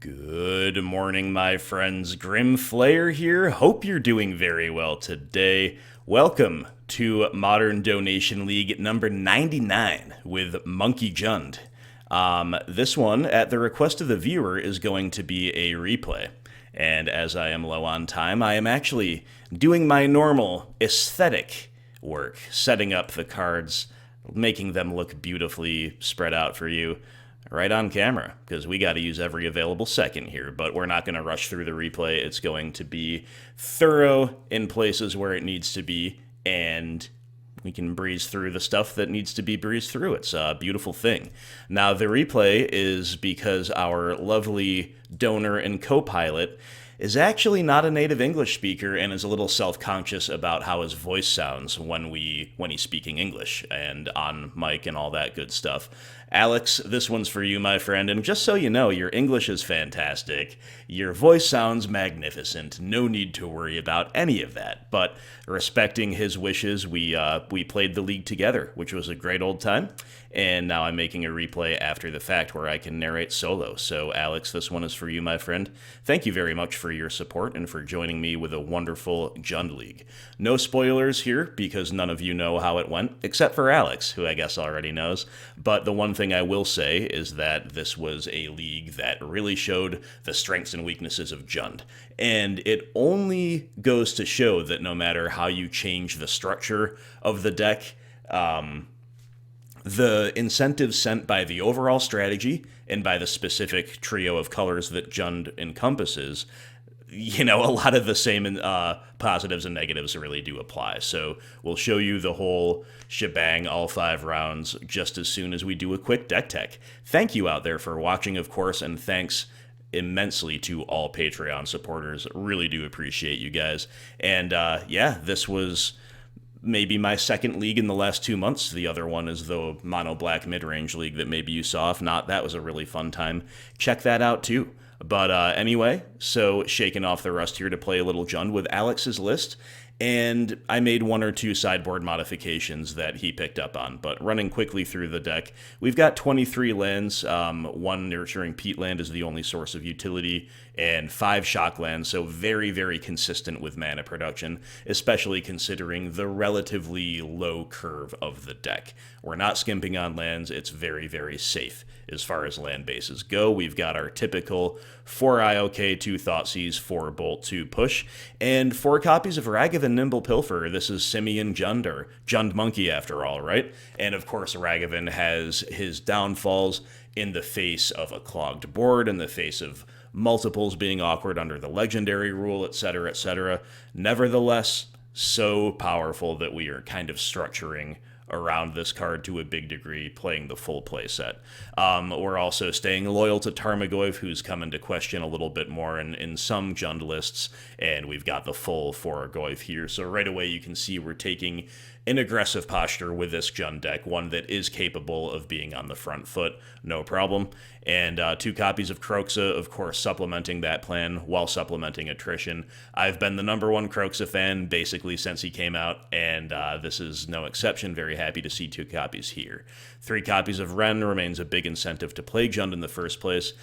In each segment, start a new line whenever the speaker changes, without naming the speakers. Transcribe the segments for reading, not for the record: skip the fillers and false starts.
Good morning, my friends. Grim Flayer here. Hope you're doing very well today. Welcome to Modern Donation League number 99 with Monkey Jund. This one, at the request of the viewer, is going to be a replay. And as I am low on time, I am actually doing my normal aesthetic work, setting up the cards, making them look beautifully spread out for you right on camera, because we got to use every available second here, but we're not going to rush through the replay. It's going to be thorough in places where it needs to be, and we can breeze through the stuff that needs to be breezed through. It's a beautiful thing. Now, the replay is because our lovely donor and co-pilot is actually not a native English speaker and is a little self-conscious about how his voice sounds when he's speaking English and on mic and all that good stuff. Alex, this one's for you, my friend, and just so you know, your English is fantastic. Your voice sounds magnificent. No need to worry about any of that. But respecting his wishes, we played the league together, which was a great old time. And now I'm making a replay after the fact where I can narrate solo. So, Alex, this one is for you, my friend. Thank you very much for your support and for joining me with a wonderful Jund League. No spoilers here, because none of you know how it went, except for Alex, who I guess already knows. But the one thing I will say is that this was a league that really showed the strengths and weaknesses of Jund. And it only goes to show that no matter how you change the structure of the deck, the incentives sent by the overall strategy and by the specific trio of colors that Jund encompasses, a lot of the same positives and negatives really do apply. So we'll show you the whole shebang, all 5 rounds, just as soon as we do a quick deck tech. Thank you out there for watching, of course, and thanks immensely to all Patreon supporters. Really do appreciate you guys. And this was maybe my second league in the last 2 months. The other one is the Mono Black Mid-Range League that maybe you saw. If not, that was a really fun time. Check that out too. But anyway, so shaking off the rust here to play a little Jund with Alex's list. And I made 1 or 2 sideboard modifications that he picked up on. But running quickly through the deck, we've got 23 lands. 1 Nurturing Peatland is the only source of utility, and 5 shock lands, so very, very consistent with mana production, especially considering the relatively low curve of the deck. We're not skimping on lands. It's very, very safe as far as land bases go. We've got our typical 4 IOK, 2 Thoughtseize, 4 Bolt, 2 Push, and 4 copies of Ragavan, Nimble, Pilferer. This is Simian Jund, or Jund Monkey after all, right? And of course, Ragavan has his downfalls in the face of a clogged board, in the face of multiples being awkward under the legendary rule, etc., etc. Nevertheless, so powerful that we are kind of structuring around this card to a big degree, playing the full play set. We're also staying loyal to Tarmogoyf, who's come into question a little bit more in some Jund lists, and we've got the full 4 Goyf here. So right away you can see we're taking an aggressive posture with this Jund deck, one that is capable of being on the front foot, no problem. And 2 copies of Kroxa, of course, supplementing that plan while supplementing attrition. I've been the #1 Kroxa fan basically since he came out, and this is no exception. Very happy to see 2 copies here. 3 copies of Wrenn remains a big incentive to play Jund in the first place.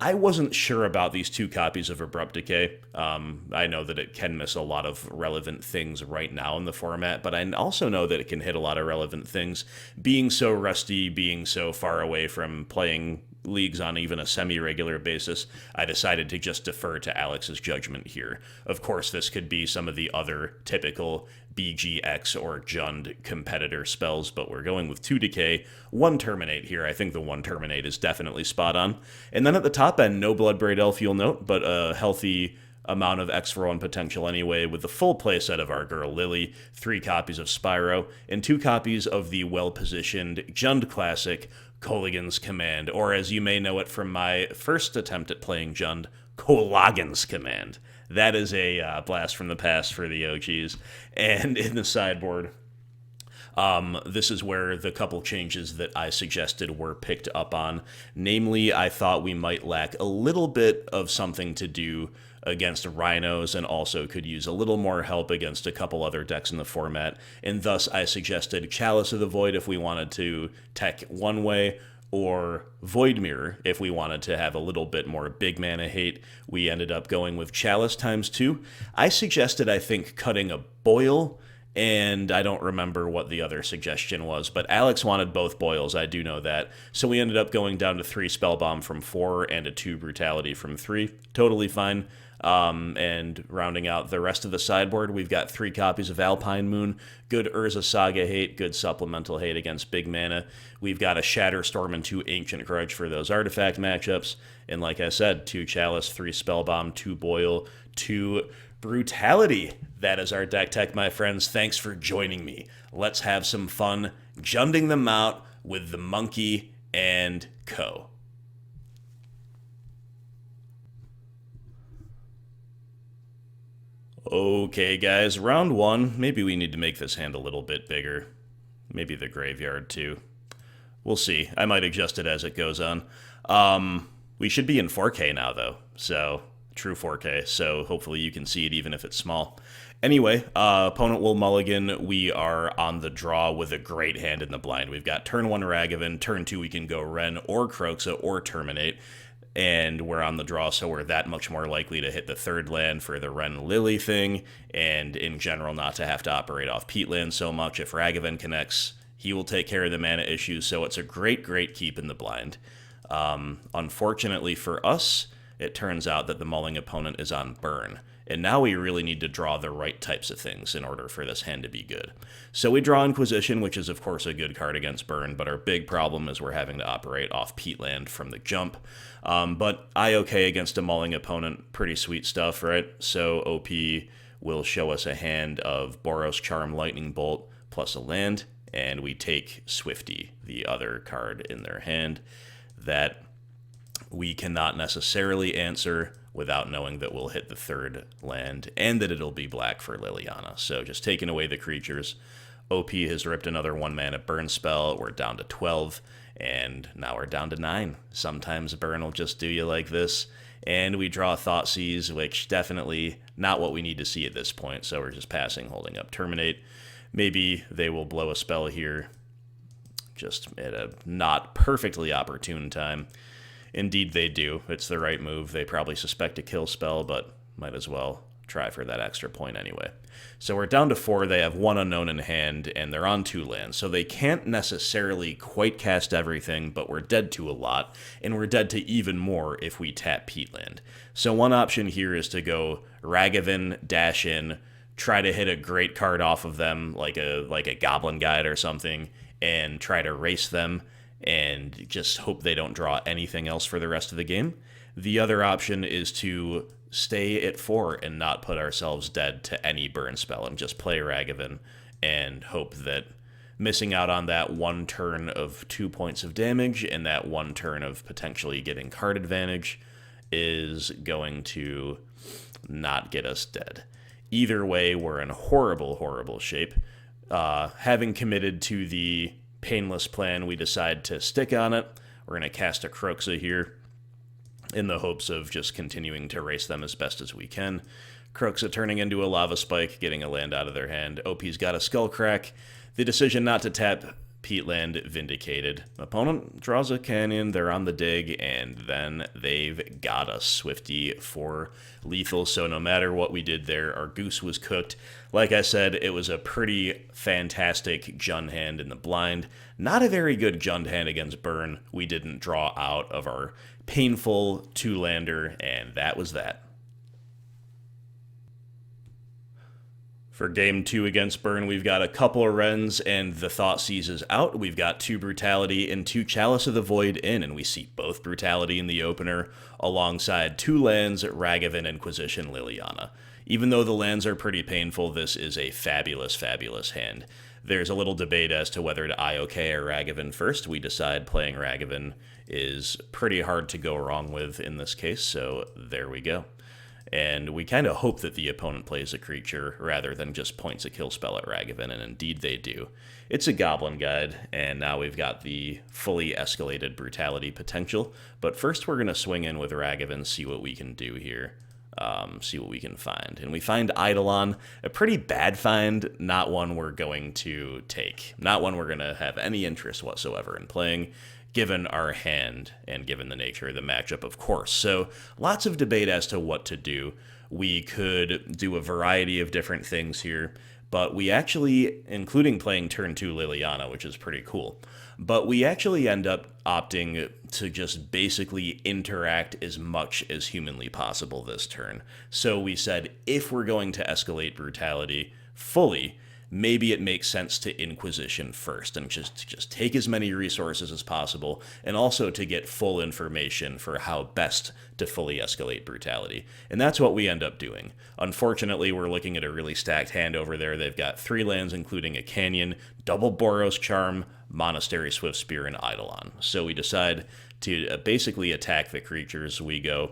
I wasn't sure about these 2 copies of Abrupt Decay. I know that it can miss a lot of relevant things right now in the format, but I also know that it can hit a lot of relevant things. Being so rusty, being so far away from playing leagues on even a semi-regular basis, I decided to just defer to Alex's judgment here. Of course, this could be some of the other typical BGX or Jund competitor spells, but we're going with 2 Decay, 1 Terminate here. I think the 1 Terminate is definitely spot on. And then at the top end, no Bloodbraid Elf, you'll note, but a healthy amount of X for 1 potential anyway, with the full playset of our girl Lily, 3 copies of Spyro, and 2 copies of the well-positioned Jund classic, Kolaghan's Command, or as you may know it from my first attempt at playing Jund, Kolaghan's Command. That is a blast from the past for the OGs. And in the sideboard, this is where the couple changes that I suggested were picked up on. Namely, I thought we might lack a little bit of something to do against rhinos and also could use a little more help against a couple other decks in the format, and thus I suggested Chalice of the Void if we wanted to tech one way, or Void Mirror if we wanted to have a little bit more big mana hate. We ended up going with Chalice ×2. I suggested, I think, cutting a Boil, and I don't remember what the other suggestion was, but Alex wanted both Boils, I do know that. So we ended up going down to 3 Spellbomb from 4 and a 2 Brutality from 3. Totally fine. And rounding out the rest of the sideboard, we've got 3 copies of Alpine Moon, good Urza Saga hate, good supplemental hate against big mana. We've got a Shatterstorm and 2 Ancient Grudge for those artifact matchups. And like I said, 2 Chalice, 3 Spellbomb, 2 Boil, 2 Brutality. That is our deck tech, my friends. Thanks for joining me. Let's have some fun junding them out with the Monkey and Co. Okay, guys, round 1. Maybe we need to make this hand a little bit bigger. Maybe the graveyard, too. We'll see. I might adjust it as it goes on. We should be in 4K now, though. So, true 4K. So, hopefully you can see it even if it's small. Anyway, opponent will mulligan. We are on the draw with a great hand in the blind. We've got turn 1 Ragavan. Turn 2 we can go Wrenn or Kroxa or Terminate. And we're on the draw, so we're that much more likely to hit the 3rd land for the Wrenn Lily thing, and in general not to have to operate off Peatland so much. If Ragavan connects, he will take care of the mana issues, so it's a great, great keep in the blind. Unfortunately for us, it turns out that the mulling opponent is on burn, and now we really need to draw the right types of things in order for this hand to be good. So we draw Inquisition, which is of course a good card against burn, but our big problem is we're having to operate off Peatland from the jump. But IOK against a mulling opponent, pretty sweet stuff, right? So OP will show us a hand of Boros Charm Lightning Bolt plus a land, and we take Swifty, the other card in their hand, that we cannot necessarily answer without knowing that we'll hit the 3rd land and that it'll be black for Liliana. So just taking away the creatures. OP has ripped another 1-mana burn spell. We're down to 12, and now we're down to 9. Sometimes burn will just do you like this. And we draw Thoughtseize, which definitely not what we need to see at this point, so we're just passing, holding up Terminate. Maybe they will blow a spell here, just at a not perfectly opportune time. Indeed they do. It's the right move. They probably suspect a kill spell, but might as well try for that extra point anyway. So we're down to 4. They have 1 unknown in hand, and they're on 2 lands, so they can't necessarily quite cast everything, but we're dead to a lot, and we're dead to even more if we tap Peatland. So one option here is to go Ragavan, dash in, try to hit a great card off of them, like a Goblin Guide or something, and try to race them, and just hope they don't draw anything else for the rest of the game. The other option is to stay at 4 and not put ourselves dead to any burn spell and just play Ragavan and hope that missing out on that 1 turn of 2 points of damage and that 1 turn of potentially getting card advantage is going to not get us dead. Either way, we're in horrible, horrible shape. Having committed to the painless plan, we decide to stick on it. We're going to cast a Kroxa here in the hopes of just continuing to race them as best as we can. Kroxa turning into a Lava Spike, getting a land out of their hand. OP's got a Skullcrack. The decision not to tap Peatland vindicated. Opponent draws a Canyon, they're on the dig, and then they've got us Swifty for lethal, so no matter what we did there, our goose was cooked. Like I said, it was a pretty fantastic Jund hand in the blind. Not a very good Jund hand against burn. We didn't draw out of our painful 2-lander, and that was that. For game 2 against burn, we've got a couple of Wrens, and the Thoughtseize is out. We've got 2 Brutality and 2 Chalice of the Void in, and we see both Brutality in the opener, alongside 2 lands, Ragavan, Inquisition, Liliana. Even though the lands are pretty painful, this is a fabulous, fabulous hand. There's a little debate as to whether to IOK or Ragavan first. We decide playing Ragavan is pretty hard to go wrong with in this case, so there we go. And we kind of hope that the opponent plays a creature rather than just points a kill spell at Ragavan, and indeed they do. It's a Goblin Guide, and now we've got the fully escalated Brutality potential. But first we're going to swing in with Ragavan, see what we can do here. See what we can find. And we find Eidolon, a pretty bad find, not one we're going to take. Not one we're going to have any interest whatsoever in playing. given our hand and given the nature of the matchup, of course. So lots of debate as to what to do. We could do a variety of different things here, but we actually, including playing turn 2 Liliana, which is pretty cool, but we actually end up opting to just basically interact as much as humanly possible this turn. So we said, if we're going to escalate brutality fully, maybe it makes sense to Inquisition first and just take as many resources as possible, and also to get full information for how best to fully escalate brutality. And that's what we end up doing. Unfortunately, we're looking at a really stacked hand over there. They've got 3 lands, including a Canyon, double Boros Charm, Monastery Swiftspear, and Eidolon. So we decide to basically attack the creatures. We go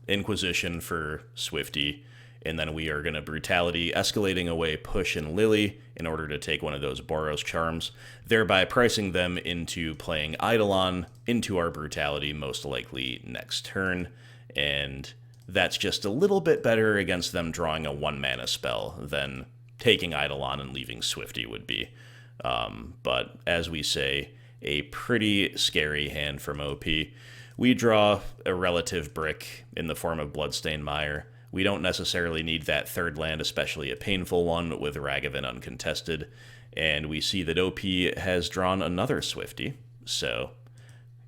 Inquisition for Swifty, and then we are going to Brutality, escalating away Push and Lily in order to take one of those Boros Charms, thereby pricing them into playing Eidolon into our Brutality, most likely next turn. And that's just a little bit better against them drawing a 1-mana spell than taking Eidolon and leaving Swifty would be. But as we say, a pretty scary hand from OP. We draw a relative brick in the form of Bloodstained Mire. We don't necessarily need that 3rd land, especially a painful one with Ragavan uncontested. And we see that OP has drawn another Swifty, so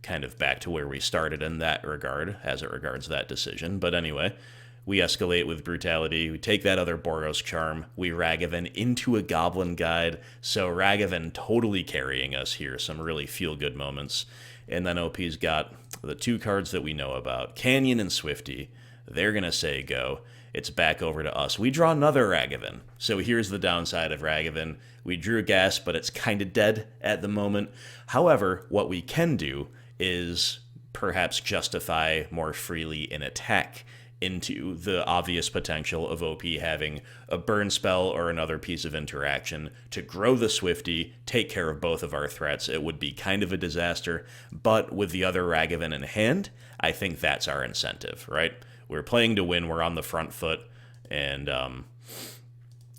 kind of back to where we started in that regard, as it regards that decision. But anyway, we escalate with Brutality, we take that other Boros Charm, we Ragavan into a Goblin Guide, so Ragavan totally carrying us here, some really feel-good moments. And then OP's got the 2 cards that we know about, Canyon and Swifty. They're going to say go. It's back over to us. We draw another Ragavan. So here's the downside of Ragavan. We drew gas, but it's kind of dead at the moment. However, what we can do is perhaps justify more freely an attack into the obvious potential of OP having a burn spell or another piece of interaction to grow the Swifty, take care of both of our threats. It would be kind of a disaster, but with the other Ragavan in hand, I think that's our incentive, right? We're playing to win, we're on the front foot, and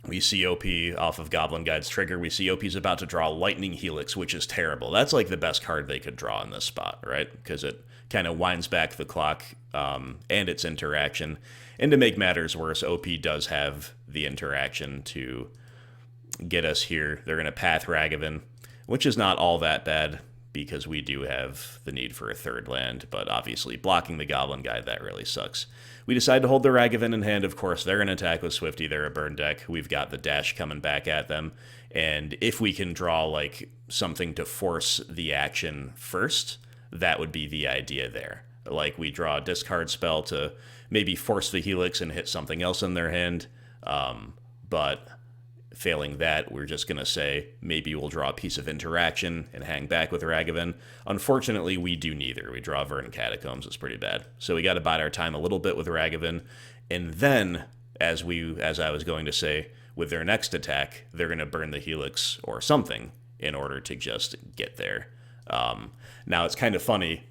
we see OP off of Goblin Guide's trigger. We see OP's about to draw Lightning Helix, which is terrible. That's like the best card they could draw in this spot, right? Because it kind of winds back the clock and its interaction. And to make matters worse, OP does have the interaction to get us here. They're going to Path Ragavan, which is not all that bad because we do have the need for a 3rd land, but obviously blocking the Goblin Guide, that really sucks. We decide to hold the Ragavan in hand. Of course, they're going to attack with Swifty. They're a burn deck. We've got the dash coming back at them. And if we can draw like something to force the action first, that would be the idea there. Like we draw a discard spell to maybe force the Helix and hit something else in their hand. But failing that, we're just going to say maybe we'll draw a piece of interaction and hang back with Ragavan. Unfortunately, we do neither. We draw Verdant Catacombs. It's pretty bad. So we got to bide our time a little bit with Ragavan. And then, as I was going to say, with their next attack, they're going to burn the Helix or something in order to just get there. Now, it's kind of funny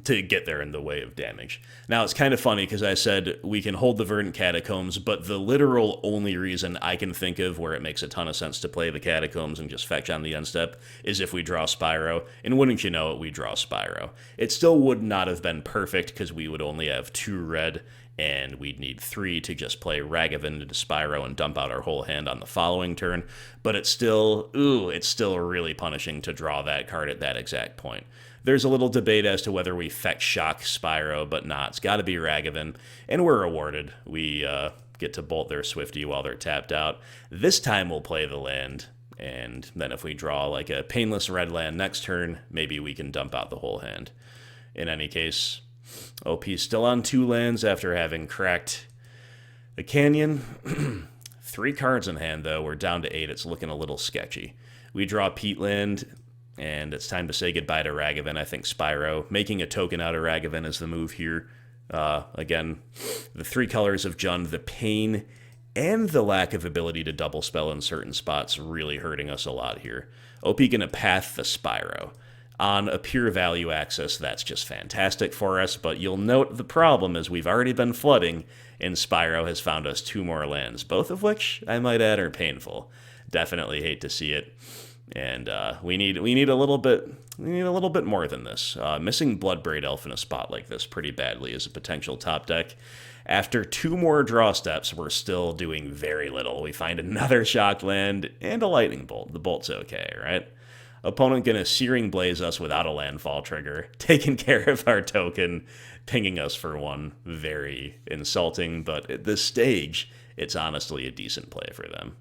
to get there in the way of damage. Now, it's kind of funny because I said we can hold the Verdant Catacombs, but the literal only reason I can think of where it makes a ton of sense to play the Catacombs and just fetch on the end step is if we draw Spyro, and wouldn't you know it, we draw Spyro. It still would not have been perfect because we would only have 2 red, and we'd need 3 to just play Ragavan into Spyro and dump out our whole hand on the following turn, but it's still really punishing to draw that card at that exact point. There's a little debate as to whether we fetch Shock Spyro, but nah, it's got to be Ragavan, and we're rewarded. We get to bolt their Swifty while they're tapped out. This time we'll play the land, and then if we draw like a painless red land next turn, maybe we can dump out the whole hand. In any case, OP's still on 2 lands after having cracked the Canyon. 3 cards in hand, though. We're down to 8. It's looking a little sketchy. We draw Peatland, and it's time to say goodbye to Ragavan. I think Spyro, making a token out of Ragavan is the move here. Again, the 3 colors of Jund, the pain and the lack of ability to double spell in certain spots really hurting us a lot here. OP gonna Path the Spyro. On a pure value axis, that's just fantastic for us, but you'll note the problem is we've already been flooding, and Spyro has found us 2 more lands, both of which, I might add, are painful. Definitely hate to see it. And we need a little bit more than this. Missing Bloodbraid Elf in a spot like this pretty badly is a potential top deck. After 2 more draw steps, we're still doing very little. We find another Shock Land and a Lightning Bolt. The Bolt's okay, right? Opponent gonna Searing Blaze us without a landfall trigger, taking care of our token, pinging us for 1. Very insulting, but at this stage, it's honestly a decent play for them.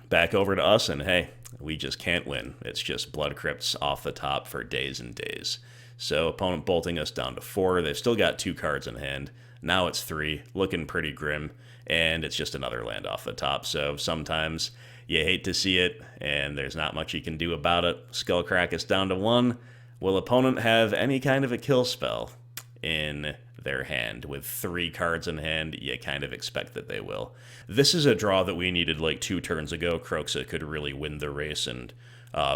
Back over to us, and hey, we just can't win. It's just Blood Crypts off the top for days and days. So opponent bolting us down to 4. They've still got 2 cards in hand. Now it's 3, looking pretty grim, and it's just another land off the top. So sometimes you hate to see it, and there's not much you can do about it. Skullcrack is down to 1. Will opponent have any kind of a kill spell in their hand? With 3 cards in hand, you kind of expect that they will. This is a draw that we needed like 2 turns ago. Kroxa could really win the race and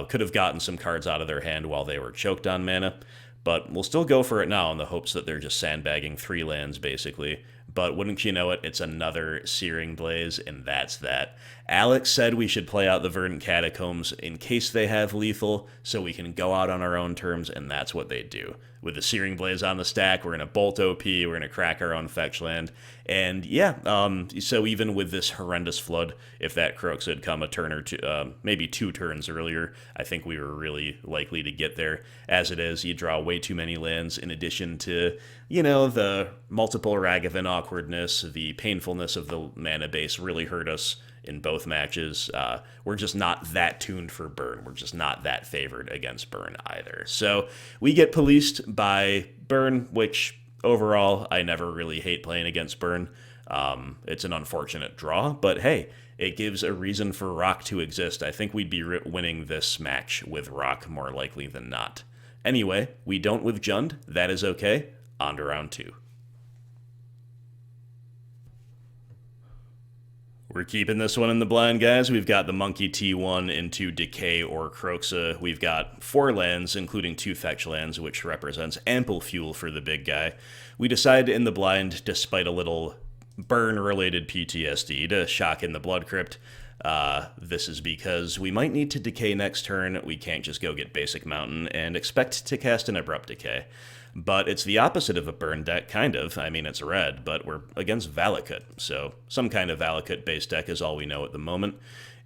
could have gotten some cards out of their hand while they were choked on mana. But we'll still go for it now in the hopes that they're just sandbagging 3 lands, basically. But wouldn't you know it, it's another Searing Blaze, and that's that. Alex said we should play out the Verdant Catacombs in case they have lethal, so we can go out on our own terms, and that's what they do. With the Searing Blaze on the stack, we're going to bolt OP, we're going to crack our own fetch land, and yeah, so even with this horrendous flood, if that Kroxa had come a turn or 2, maybe 2 turns earlier, I think we were really likely to get there. As it is, you draw way too many lands in addition to, you know, the multiple Ragavan awkwardness, the painfulness of the mana base really hurt us in both matches. We're just not that tuned for burn. We're just not that favored against burn either. So we get policed by burn, which overall I never really hate playing against burn. It's an unfortunate draw, but hey, it gives a reason for Rock to exist. I think we'd be winning this match with Rock more likely than not. Anyway, we don't with Jund. That is okay. On to round 2. We're keeping this one in the blind, guys. We've got the Monkey T1 into Decay or Kroxa. We've got 4 lands, including 2 fetch lands, which represents ample fuel for the big guy. We decide in the blind, despite a little burn-related PTSD, to shock in the Blood Crypt. This is because we might need to Decay next turn. We can't just go get Basic Mountain and expect to cast an Abrupt Decay. But it's the opposite of a burn deck, kind of. I mean, it's red, but we're against Valakut, so some kind of Valakut-based deck is all we know at the moment.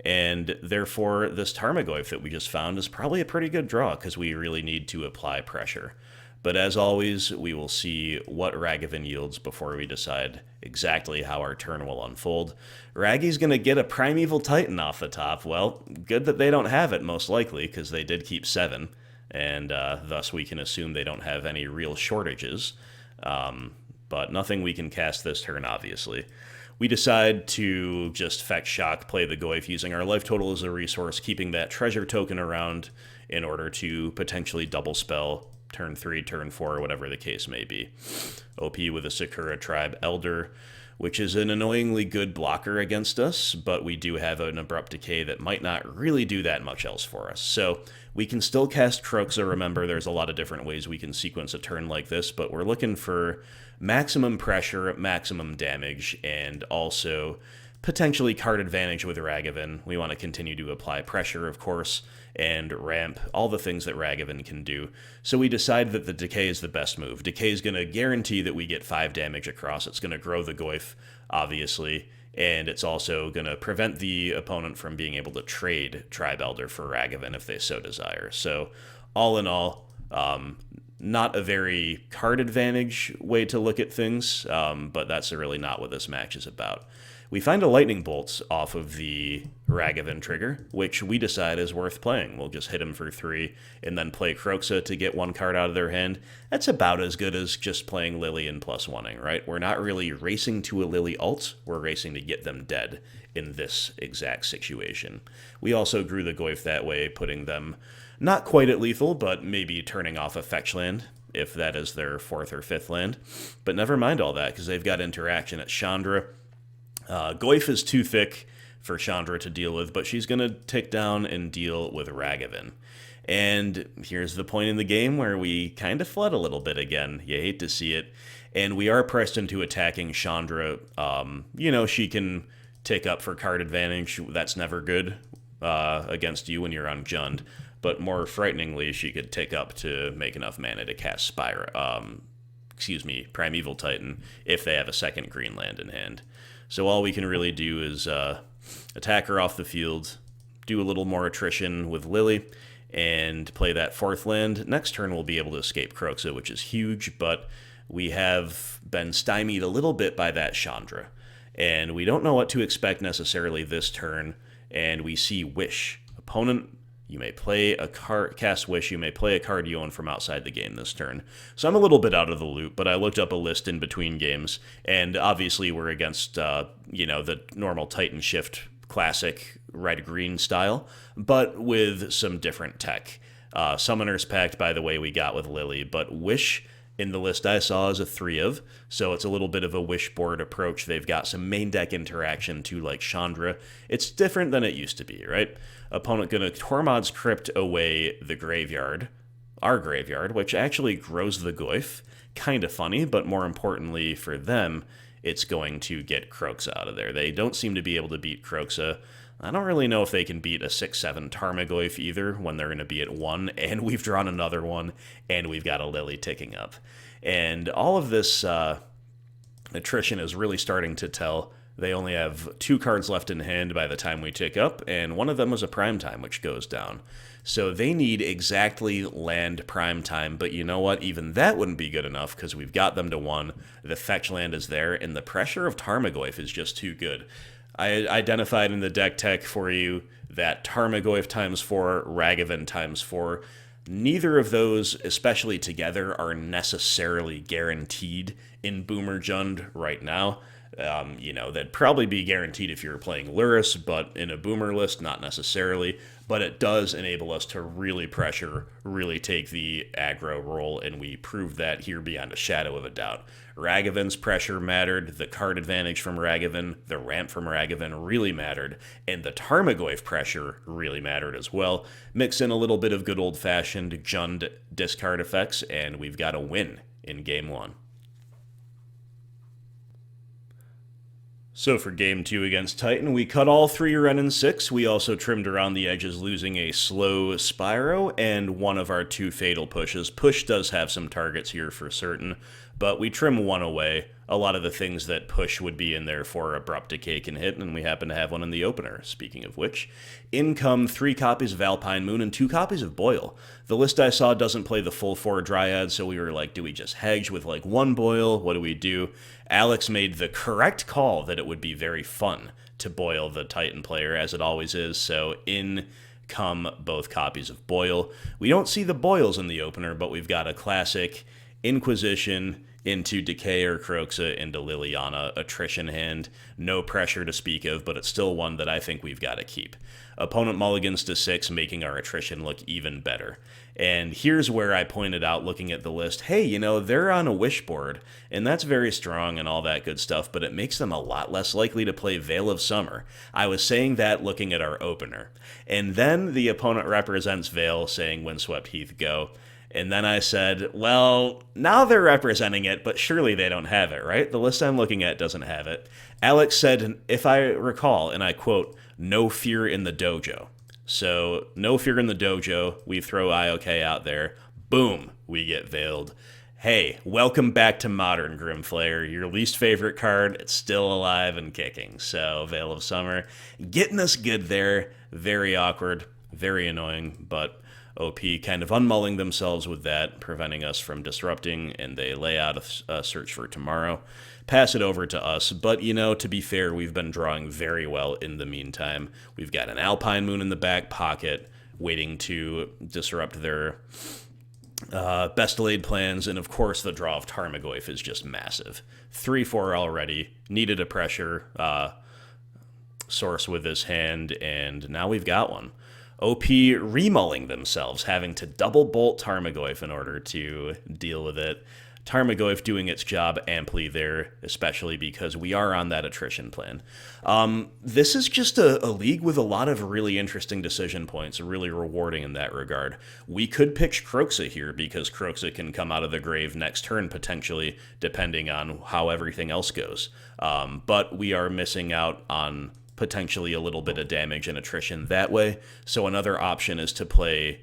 And therefore, this Tarmogoyf that we just found is probably a pretty good draw, because we really need to apply pressure. But as always, we will see what Ragavan yields before we decide exactly how our turn will unfold. Raggy's going to get a Primeval Titan off the top. Well, good that they don't have it, most likely, because they did keep 7. And thus we can assume they don't have any real shortages. But nothing we can cast this turn, obviously. We decide to just fetch shock, play the Goyf using our life total as a resource, keeping that treasure token around in order to potentially double spell turn 3, turn 4, whatever the case may be. OP with a Sakura Tribe Elder, which is an annoyingly good blocker against us, but we do have an Abrupt Decay that might not really do that much else for us. So we can still cast Kroxa. Remember, there's a lot of different ways we can sequence a turn like this, but we're looking for maximum pressure, maximum damage, and also potentially card advantage with Ragavan. We want to continue to apply pressure, of course, and ramp, all the things that Ragavan can do. So we decide that the Decay is the best move. Decay is going to guarantee that we get 5 damage across. It's going to grow the Goyf, obviously, and it's also going to prevent the opponent from being able to trade Tribe Elder for Ragavan if they so desire. So all in all, not a very card advantage way to look at things, but that's really not what this match is about. We find a Lightning Bolt off of the Ragavan trigger, which we decide is worth playing. We'll just hit him for 3 and then play Kroxa to get 1 card out of their hand. That's about as good as just playing Lily and +1ing, right? We're not really racing to a Lily ult, we're racing to get them dead in this exact situation. We also grew the Goyf that way, putting them not quite at lethal, but maybe turning off a fetch land, if that is their 4th or 5th land. But never mind all that, because they've got interaction at Chandra. Goyf is too thick for Chandra to deal with, but she's going to tick down and deal with Ragavan. And here's the point in the game where we kind of flood a little bit again. You hate to see it. And we are pressed into attacking Chandra. You know, she can take up for card advantage. That's never good. against you when you're on Jund, but more frighteningly, she could tick up to make enough mana to cast Primeval Titan if they have a second green land in hand. So all we can really do is attack her off the field, do a little more attrition with Lily, and play that fourth land. Next turn we'll be able to escape Kroxa, which is huge, but we have been stymied a little bit by that Chandra. And we don't know what to expect necessarily this turn, and we see Wish. Opponent, you may play a card, cast Wish, you may play a card you own from outside the game this turn. So I'm a little bit out of the loop, but I looked up a list in between games, and obviously we're against, the normal Titan Shift classic red-green style, but with some different tech. Summoner's Pact, by the way, we got with Lily, but Wish in the list I saw is a 3 of, so it's a little bit of a Wish board approach. They've got some main deck interaction too, like Chandra. It's different than it used to be, right? Opponent gonna Tormod's Crypt away the graveyard, our graveyard, which actually grows the Goyf. Kind of funny, but more importantly for them, it's going to get Kroxa out of there. They don't seem to be able to beat Kroxa. I don't really know if they can beat a 6-7 Tarmogoyf either when they're going to be at 1, and we've drawn another one, and we've got a Lily ticking up. And all of this attrition is really starting to tell. They only have 2 cards left in hand by the time we tick up, and one of them was a Primetime, which goes down. So they need exactly land Primetime, but you know what? Even that wouldn't be good enough because we've got them to 1. The fetch land is there, and the pressure of Tarmogoyf is just too good. I identified in the deck tech for you that Tarmogoyf ×4, Ragavan ×4. Neither of those, especially together, are necessarily guaranteed in Boomer Jund right now. That'd probably be guaranteed if you were playing Lurrus, but in a Boomer list, not necessarily. But it does enable us to really pressure, really take the aggro role, and we proved that here beyond a shadow of a doubt. Ragavan's pressure mattered, the card advantage from Ragavan, the ramp from Ragavan really mattered, and the Tarmogoyf pressure really mattered as well. Mix in a little bit of good old-fashioned Jund discard effects, and we've got a win in Game 1. So for Game 2 against Titan, we cut all 3 Wrenn and Six. We also trimmed around the edges, losing a slow Spyro and one of our 2 fatal pushes. Push does have some targets here for certain, but we trim 1 away. A lot of the things that Push would be in there for Abrupt Decay can hit, and we happen to have one in the opener, speaking of which. In come 3 copies of Alpine Moon and 2 copies of Boil. The list I saw doesn't play the full 4 Dryad, so we were like, do we just hedge with like 1 Boil? What do we do? Alex made the correct call that it would be very fun to Boil the Titan player, as it always is, so in come both copies of Boil. We don't see the Boils in the opener, but we've got a classic Inquisition into Decay or Kroxa into Liliana attrition hand. No pressure to speak of, but it's still one that I think we've got to keep. Opponent mulligans to 6, making our attrition look even better. And here's where I pointed out, looking at the list, hey, they're on a Wish board, and that's very strong and all that good stuff, but it makes them a lot less likely to play Veil of Summer. I was saying that looking at our opener. And then the opponent represents Veil, saying Windswept Heath go. And then I said, well, now they're representing it, but surely they don't have it, right? The list I'm looking at doesn't have it. Alex said, if I recall, and I quote, no fear in the dojo. So, no fear in the dojo. We throw IOK out there. Boom, we get veiled. Hey, welcome back to Modern, Grimflayer. Your least favorite card, it's still alive and kicking. So, Veil of Summer, getting us good there. Very awkward, very annoying, but OP kind of unmulling themselves with that, preventing us from disrupting, and they lay out a search for tomorrow. Pass it over to us, but to be fair, we've been drawing very well in the meantime. We've got an Alpine Moon in the back pocket, waiting to disrupt their best laid plans, and of course the draw of Tarmogoyf is just massive. 3-4 already, needed a pressure source with this hand, and now we've got one. OP remulling themselves, having to double bolt Tarmogoyf in order to deal with it. Tarmogoyf doing its job amply there, especially because we are on that attrition plan. This is just a league with a lot of really interesting decision points, really rewarding in that regard. We could pitch Kroxa here because Kroxa can come out of the grave next turn, potentially, depending on how everything else goes. But we are missing out on potentially a little bit of damage and attrition that way. So another option is to play,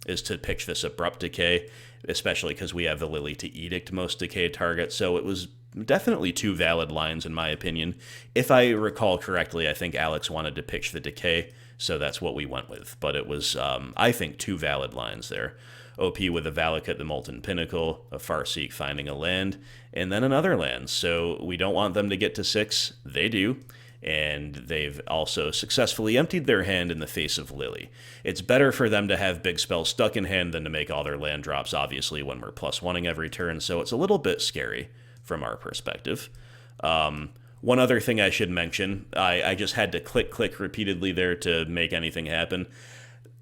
is to pitch this Abrupt Decay, especially because we have the Lily to Edict most decay targets. So it was definitely two valid lines in my opinion. If I recall correctly, I think Alex wanted to pitch the Decay, so that's what we went with. But it was, I think, two valid lines there. OP with a Valakut, the Molten Pinnacle, a Farseek finding a land, and then another land. So we don't want them to get to 6. They do. And they've also successfully emptied their hand in the face of Lily. It's better for them to have big spells stuck in hand than to make all their land drops, obviously, when we're +1ing every turn, so it's a little bit scary from our perspective. One other thing I should mention, I just had to click repeatedly there to make anything happen.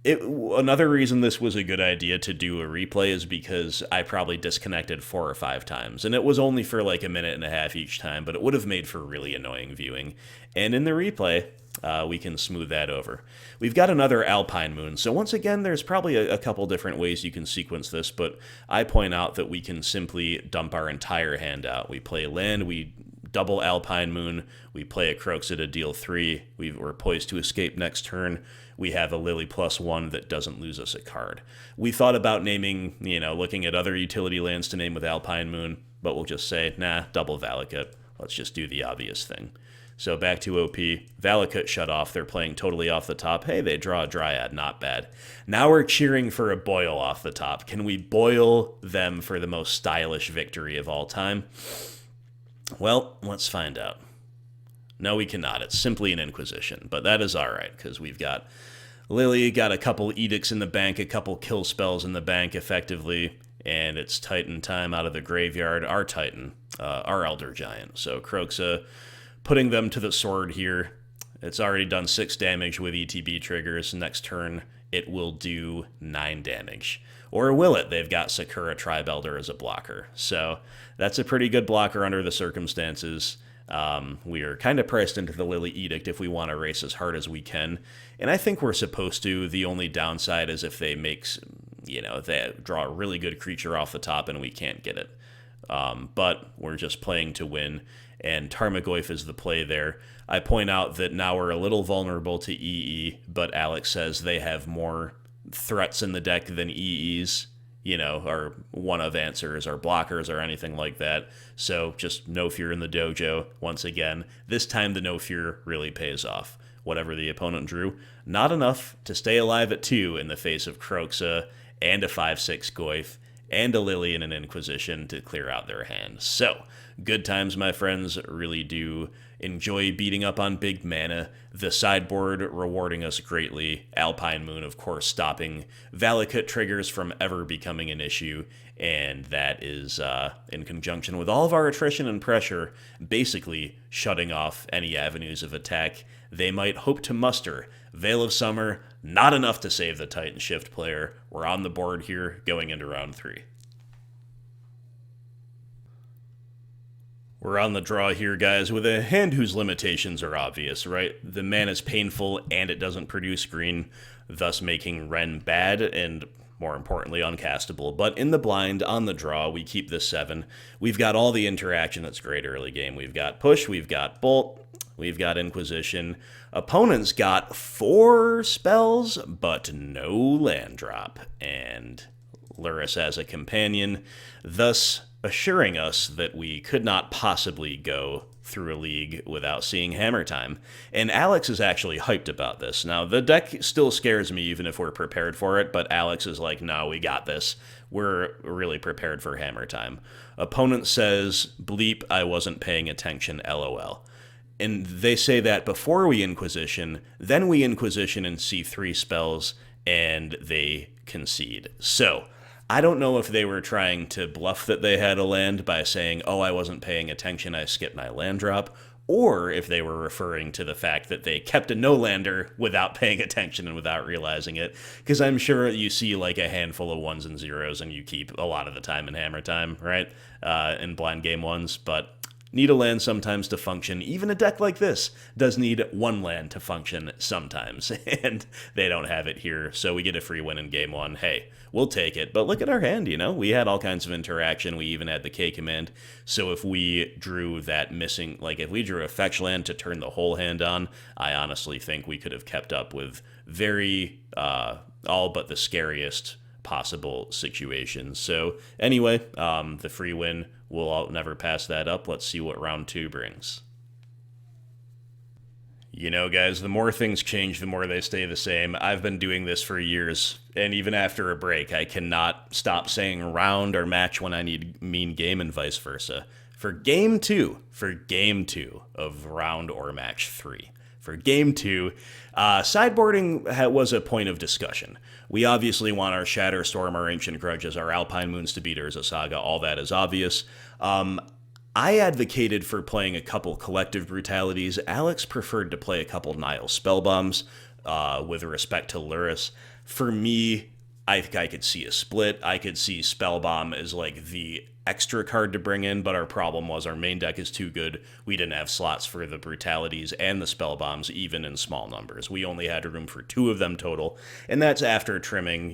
Another reason this was a good idea to do a replay is because I probably disconnected 4 or 5 times, and it was only for like a minute and a half each time, but it would have made for really annoying viewing. And in the replay, we can smooth that over. We've got another Alpine Moon, so once again, there's probably a couple different ways you can sequence this, but I point out that we can simply dump our entire hand out. We play land, we double Alpine Moon, we play a Kroxa to deal 3, we're poised to escape next turn, we have a Lily +1 that doesn't lose us a card. We thought about naming, looking at other utility lands to name with Alpine Moon, but we'll just say, nah, double Valakut. Let's just do the obvious thing. So back to OP. Valakut shut off. They're playing totally off the top. Hey, they draw a Dryad. Not bad. Now we're cheering for a Boil off the top. Can we boil them for the most stylish victory of all time? Well, let's find out. No, we cannot. It's simply an Inquisition, but that is all right, because we've got Lily, got a couple Edicts in the bank, a couple kill spells in the bank, effectively, and it's Titan time out of the graveyard. Our Titan, our Elder Giant. So Kroxa putting them to the sword here. It's already done 6 damage with ETB triggers. Next turn, it will do 9 damage. Or will it? They've got Sakura Tribe Elder as a blocker. So that's a pretty good blocker under the circumstances. We are kind of pressed into the Lily Edict if we want to race as hard as we can. And I think we're supposed to. The only downside is if they they draw a really good creature off the top and we can't get it. But we're just playing to win, and Tarmogoyf is the play there. I point out that now we're a little vulnerable to EE, but Alex says they have more threats in the deck than EEs, or one-of answers or blockers or anything like that. So just no fear in the dojo. Once again, this time the no fear really pays off. Whatever the opponent drew, not enough to stay alive at 2 in the face of Kroxa and a 5/6 Goyf and a Lily and an Inquisition to clear out their hand. So, good times, my friends. Really do enjoy beating up on big mana. The sideboard rewarding us greatly. Alpine Moon, of course, stopping Valakut triggers from ever becoming an issue. And that is, in conjunction with all of our attrition and pressure, basically shutting off any avenues of attack they might hope to muster. Veil of Summer, not enough to save the Titan Shift player. We're on the board here going into round 3. We're on the draw here, guys, with a hand whose limitations are obvious, right? The mana's painful and it doesn't produce green, thus making Wrenn bad and, more importantly, uncastable. But in the blind, on the draw, we keep this 7. We've got all the interaction that's great early game. We've got Push, we've got Bolt, we've got Inquisition. Opponents got 4 spells, but no land drop, and Lurrus as a companion, thus assuring us that we could not possibly go through a league without seeing Hammer Time. And Alex is actually hyped about this. Now, the deck still scares me even if we're prepared for it, but Alex is like, no, we got this. We're really prepared for Hammer Time. Opponent says, bleep, I wasn't paying attention, LOL. And they say that before we Inquisition, then we Inquisition and see 3 spells, and they concede. So, I don't know if they were trying to bluff that they had a land by saying, oh, I wasn't paying attention, I skipped my land drop, or if they were referring to the fact that they kept a no-lander without paying attention and without realizing it, because I'm sure you see like a handful of 1s and 0s and you keep a lot of the time in Hammer Time, right, in blind game 1s, but need a land sometimes to function. Even a deck like this does need one land to function sometimes, and they don't have it here, so we get a free win in game one. Hey, we'll take it, but look at our hand, we had all kinds of interaction. We even had the K command, so if we drew that missing, if we drew a fetch land to turn the whole hand on, I honestly think we could have kept up with very, all but the scariest possible situations. So anyway, the free win, we'll never pass that up. Let's see what round 2 brings. Guys, the more things change, the more they stay the same. I've been doing this for years, and even after a break, I cannot stop saying round or match when I mean game and vice versa. For game 2 of round or match 3. For game 2, sideboarding was a point of discussion. We obviously want our Shatterstorm, our Ancient Grudges, our Alpine Moons to beat Urza Saga. All that is obvious. I advocated for playing a couple Collective Brutalities. Alex preferred to play a couple Nihil Spellbombs with respect to Lurrus. For me, I think I could see a split. I could see Spellbomb as the extra card to bring in, but our problem was our main deck is too good. We didn't have slots for the Brutalities and the Spellbombs, even in small numbers. We only had room for 2 of them total, and that's after trimming,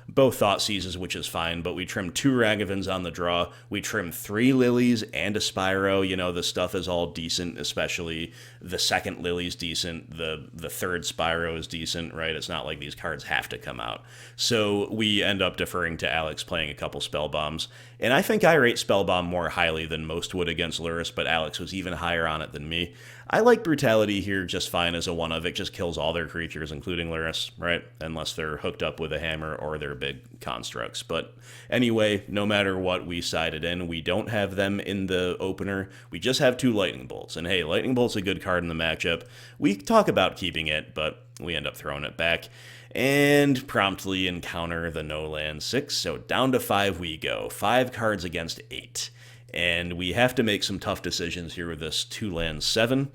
both Thoughtseizes, which is fine, but we trimmed 2 Ragavans on the draw. We trimmed 3 Lilies and a Spyro. The stuff is all decent, especially the second Lily's decent. The third Spyro is decent, right? It's not like these cards have to come out. So we end up deferring to Alex playing a couple Spellbombs, and I think I rate Spellbomb more highly than most would against Lurrus, but Alex was even higher on it than me. I like Brutality here just fine as a one-of. It just kills all their creatures, including Lurrus, right? Unless they're hooked up with a hammer or they're big constructs. But anyway, no matter what we sided in, we don't have them in the opener. We just have 2 Lightning Bolts. And hey, Lightning Bolt's a good card in the matchup. We talk about keeping it, but we end up throwing it back and promptly encounter the no land 6. So down to 5 we go. 5 cards against 8. And we have to make some tough decisions here with this 2 land 7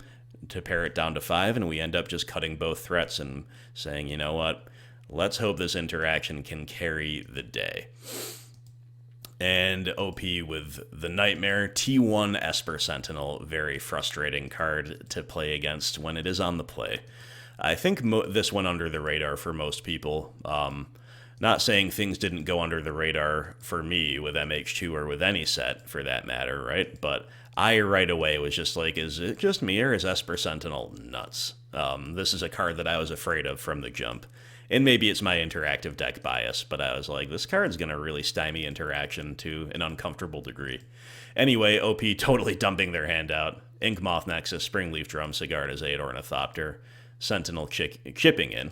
to pare it down to 5, and we end up just cutting both threats and saying, you know what, let's hope this interaction can carry the day. And OP with the Nightmare, T1 Esper Sentinel, very frustrating card to play against when it is on the play. I think this went under the radar for most people. Not saying things didn't go under the radar for me with MH2 or with any set, for that matter, right? But I right away was just like, is it just me or is Esper Sentinel nuts? This is a card that I was afraid of from the jump. And maybe it's my interactive deck bias, but I was like, this card's going to really stymie interaction to an uncomfortable degree. Anyway, OP totally dumping their hand out. Inkmoth Nexus, Springleaf Drum, Sigarda's Aid, Ornithopter, Sentinel chipping in.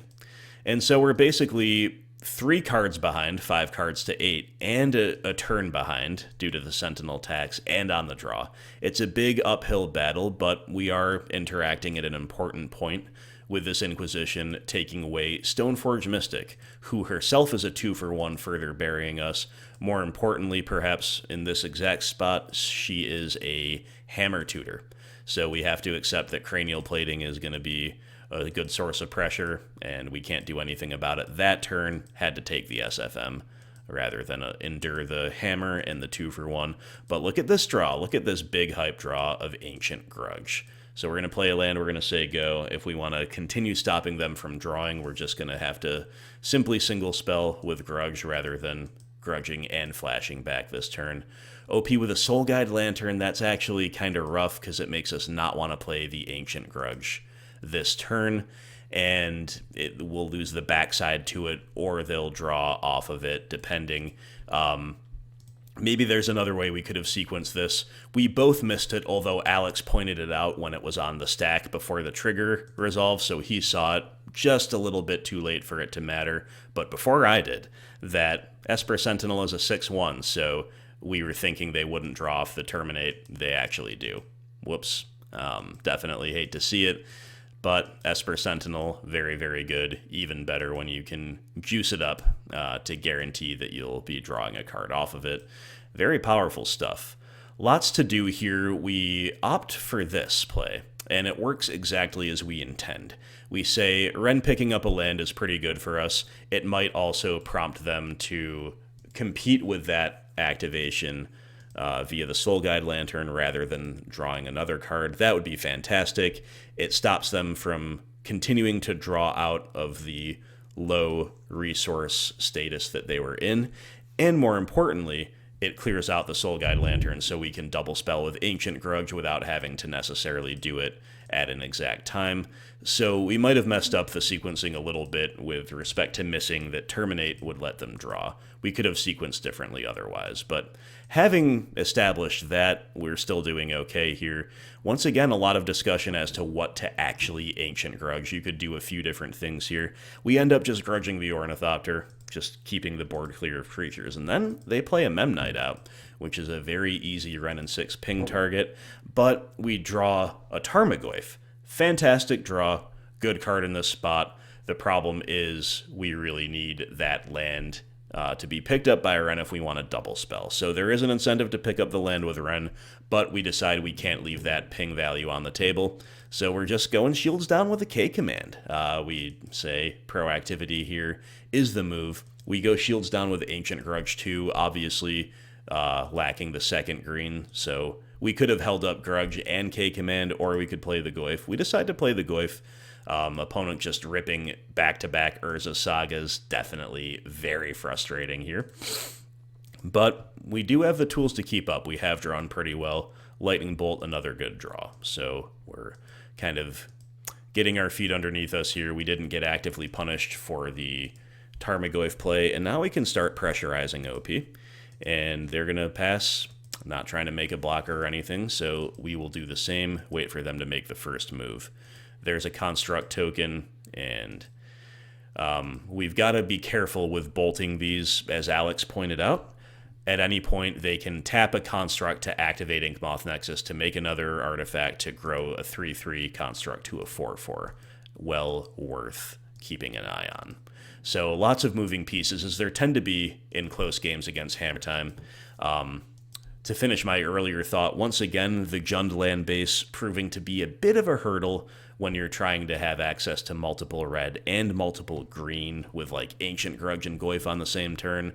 And so we're basically 3 cards behind, 5 cards to 8, and a turn behind due to the Sentinel tax and on the draw. It's a big uphill battle, but we are interacting at an important point with this Inquisition taking away Stoneforge Mystic, who herself is a 2-for-1 further burying us. More importantly, perhaps in this exact spot, she is a hammer tutor. So we have to accept that Cranial Plating is going to be a good source of pressure, and we can't do anything about it. That turn had to take the SFM rather than endure the hammer and the 2-for-1. But look at this draw. Look at this big hype draw of Ancient Grudge. So we're going to play a land, we're going to say go. If we want to continue stopping them from drawing, we're just going to have to simply single spell with Grudge rather than grudging and flashing back this turn. OP with a Soul Guide Lantern, that's actually kind of rough because it makes us not want to play the Ancient Grudge this turn, and we'll lose the backside to it, or they'll draw off of it, depending. Maybe there's another way we could have sequenced this. We both missed it, although Alex pointed it out when it was on the stack before the trigger resolved, so he saw it just a little bit too late for it to matter. But before I did, that Esper Sentinel is a 6-1, so we were thinking they wouldn't draw off the Terminate. They actually do. Whoops. Definitely hate to see it. But Esper Sentinel, very, very good. Even better when you can juice it up to guarantee that you'll be drawing a card off of it. Very powerful stuff. Lots to do here. We opt for this play, and it works exactly as we intend. We say, Wrenn picking up a land is pretty good for us. It might also prompt them to compete with that activation via the Soul Guide Lantern rather than drawing another card, that would be fantastic. It stops them from continuing to draw out of the low resource status that they were in, and more importantly, it clears out the Soul Guide Lantern so we can double spell with Ancient Grudge without having to necessarily do it at an exact time. So we might have messed up the sequencing a little bit with respect to missing that Terminate would let them draw. We could have sequenced differently otherwise, but having established that, we're still doing okay here. Once again, a lot of discussion as to what to actually Ancient Grudge. You could do a few different things here. We end up just grudging the Ornithopter, just keeping the board clear of creatures, and then they play a Memnite out, which is a very easy Wrenn and Six ping target, but we draw a Tarmogoyf. Fantastic draw, good card in this spot. The problem is we really need that land to be picked up by Wrenn if we want to double spell. So there is an incentive to pick up the land with Wrenn, but we decide we can't leave that ping value on the table. So we're just going shields down with a K command. We say proactivity here is the move. We go shields down with Ancient Grudge 2, obviously lacking the second green. So we could have held up Grudge and K command, or we could play the Goyf. We decide to play the Goyf. Opponent just ripping back-to-back Urza Sagas, definitely very frustrating here. But we do have the tools to keep up. We have drawn pretty well. Lightning Bolt, another good draw. So we're kind of getting our feet underneath us here. We didn't get actively punished for the Tarmogoyf play, and now we can start pressurizing OP. And they're going to pass, not trying to make a blocker or anything, so we will do the same, wait for them to make the first move. There's a construct token, and we've got to be careful with bolting these, as Alex pointed out. At any point, they can tap a construct to activate Yawgmoth Nexus to make another artifact to grow a 3/3 construct to a 4/4. Well worth keeping an eye on. So lots of moving pieces, as there tend to be in close games against Hammer Time. To finish my earlier thought, once again, the Jund land base proving to be a bit of a hurdle when you're trying to have access to multiple red and multiple green with like Ancient Grudge and Goyf on the same turn.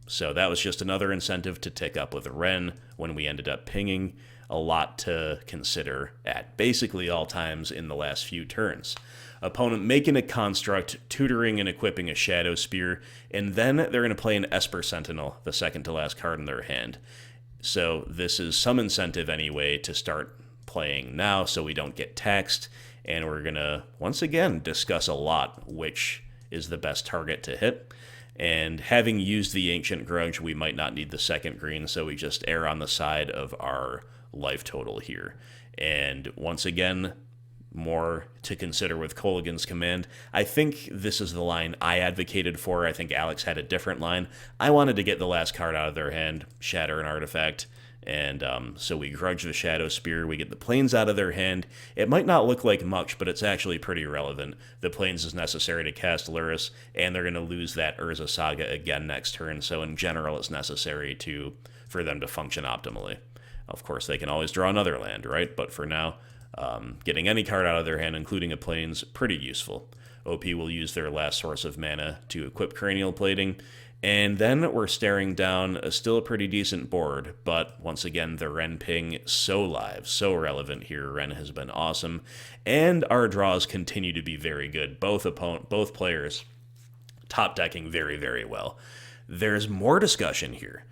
So that was just another incentive to tick up with a Wrenn when we ended up pinging. A lot to consider at basically all times in the last few turns. Opponent making a construct, tutoring and equipping a Shadow Spear, and then they're going to play an Esper Sentinel, the second to last card in their hand. So this is some incentive anyway to start playing now so we don't get taxed, and we're going to, once again, discuss a lot which is the best target to hit. And having used the Ancient Grudge, we might not need the second green, so we just err on the side of our life total here. And once again, more to consider with Kolaghan's command. I think this is the line I advocated for. I think Alex had a different line. I wanted to get the last card out of their hand, shatter an artifact, and so we grudge the Shadow Spear. We get the Plains out of their hand. It might not look like much, but it's actually pretty relevant. The Plains is necessary to cast Lurrus, and they're going to lose that Urza Saga again next turn, so in general it's necessary for them to function optimally. Of course, they can always draw another land, right? But for now, getting any card out of their hand, including a Plains, pretty useful. OP will use their last source of mana to equip Cranial Plating, and then we're staring down a still pretty decent board, but once again, the Wrenn ping, so live, so relevant here. Wrenn has been awesome, and our draws continue to be very good. Both players top decking very, very well. There's more discussion here.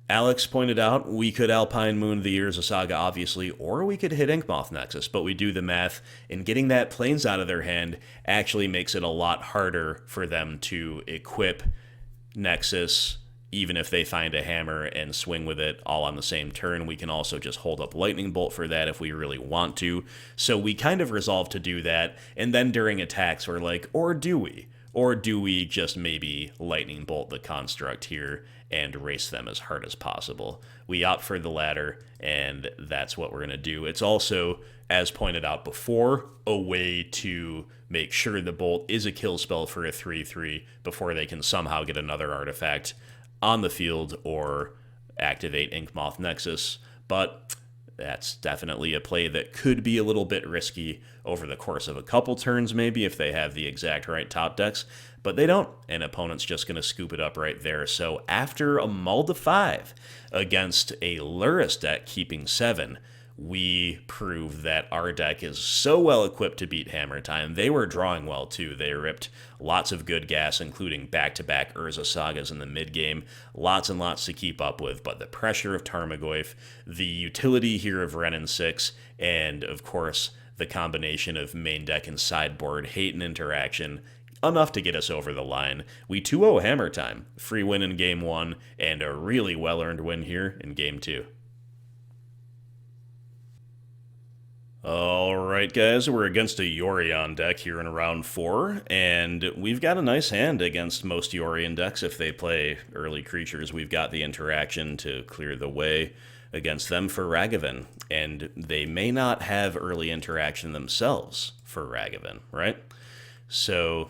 Alex pointed out we could Alpine Moon the Urza Saga, obviously, or we could hit Yawgmoth Nexus, but we do the math, and getting that Plains out of their hand actually makes it a lot harder for them to equip Nexus, even if they find a hammer and swing with it all on the same turn. We can also just hold up Lightning Bolt for that if we really want to. So we kind of resolve to do that, and then during attacks we're like, or do we? Or do we just maybe Lightning Bolt the construct here and race them as hard as possible? We opt for the latter, and that's what we're going to do. It's also, as pointed out before, a way to make sure the Bolt is a kill spell for a 3/3 before they can somehow get another artifact on the field or activate Yawgmoth Nexus. But that's definitely a play that could be a little bit risky over the course of a couple turns, maybe, if they have the exact right top decks. but they don't, and opponent's just going to scoop it up right there. So after a mull to 5 against a Lurrus deck keeping 7, we proved that our deck is so well equipped to beat Hammer Time. They were drawing well too. They ripped lots of good gas, including back-to-back Urza Sagas in the mid-game. Lots and lots to keep up with, but the pressure of Tarmogoyf, the utility here of Wrenn and Six, and of course the combination of main deck and sideboard, hate and interaction, enough to get us over the line. We 2-0 Hammer Time. Free win in Game 1, and a really well-earned win here in Game 2. Alright guys, we're against a Yorion deck here in round 4, and we've got a nice hand against most Yorion decks. If they play early creatures, we've got the interaction to clear the way against them for Ragavan, and they may not have early interaction themselves for Ragavan, right? So,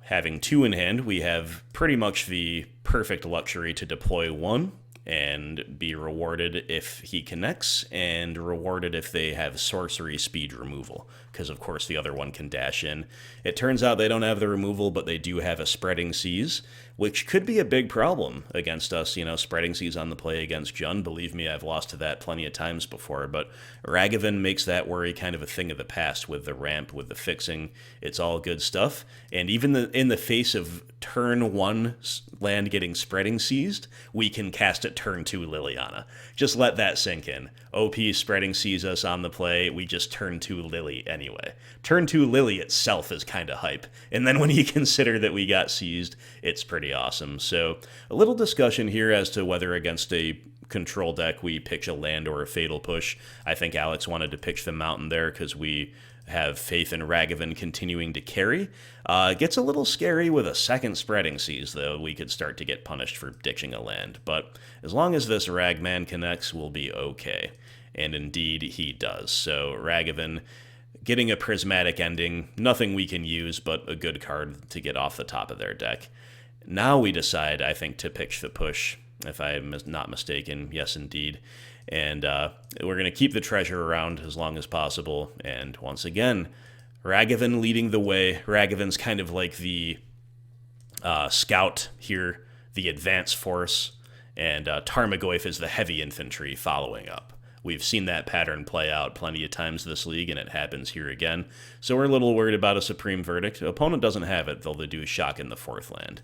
having 2 in hand, we have pretty much the perfect luxury to deploy 1, and be rewarded if he connects, and rewarded if they have sorcery speed removal, because of course the other one can dash in. It turns out they don't have the removal, but they do have a Spreading Seas, which could be a big problem against us. You know, Spreading Seas on the play against Jund. Believe me, I've lost to that plenty of times before, but Ragavan makes that worry kind of a thing of the past with the ramp, with the fixing. It's all good stuff, and even in the face of turn 1 land getting Spreading Seized, we can cast it turn 2 Liliana. Just let that sink in. OP Spreading Sees us on the play, we just turn 2 Lily anyway. Turn 2 Lily itself is kind of hype, and then when you consider that we got seized, it's pretty awesome. So a little discussion here as to whether against a control deck we pitch a land or a Fatal Push. I think Alex wanted to pitch the Mountain there because we have faith in Ragavan continuing to carry. Gets a little scary with a second Spreading Seas, though. We could start to get punished for ditching a land, but as long as this Ragman connects, we'll be okay. And indeed, he does. So Ragavan getting a Prismatic Ending, nothing we can use, but a good card to get off the top of their deck. Now we decide, I think, to pitch the push, if I'm not mistaken. Yes, indeed. And we're going to keep the treasure around as long as possible. And once again, Ragavan leading the way. Ragavan's kind of like the scout here, the advance force, and Tarmogoyf is the heavy infantry following up. We've seen that pattern play out plenty of times this league, and it happens here again. So we're a little worried about a Supreme Verdict. Opponent doesn't have it, though they do shock in the 4th land.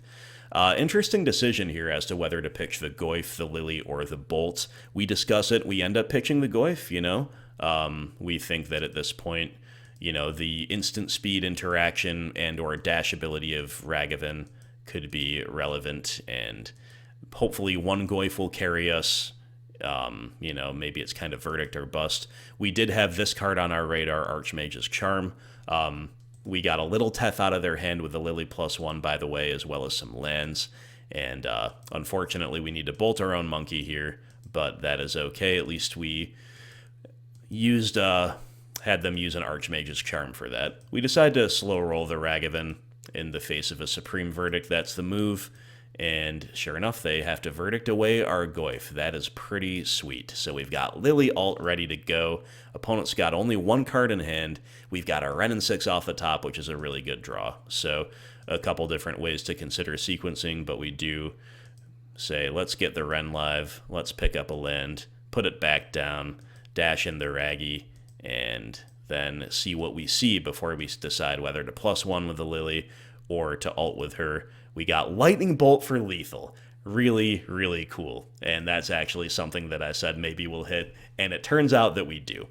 Interesting decision here as to whether to pitch the Goyf, the Lily, or the Bolt. We discuss it. We end up pitching the Goyf, you know. We think that at this point, you know, the instant speed interaction and or dash ability of Ragavan could be relevant, and hopefully one Goyf will carry us. You know, maybe it's kind of verdict or bust. We did have this card on our radar, Archmage's Charm. We got a little Teth out of their hand with the Lily +1, by the way, as well as some lands. And unfortunately, we need to bolt our own monkey here, but that is okay. At least we used had them use an Archmage's Charm for that. We decide to slow roll the Ragavan in the face of a Supreme Verdict. That's the move. And sure enough, they have to verdict away our Goyf. That is pretty sweet. So we've got Lily alt ready to go. Opponent's got only 1 card in hand. We've got our Wrenn and Six off the top, which is a really good draw. So a couple different ways to consider sequencing, but we do say, let's get the Wrenn live, let's pick up a land, put it back down, dash in the Raggy, and then see what we see before we decide whether to +1 with the Lily or to alt with her. We got Lightning Bolt for lethal. Really, really cool. And that's actually something that I said maybe we'll hit, and it turns out that we do.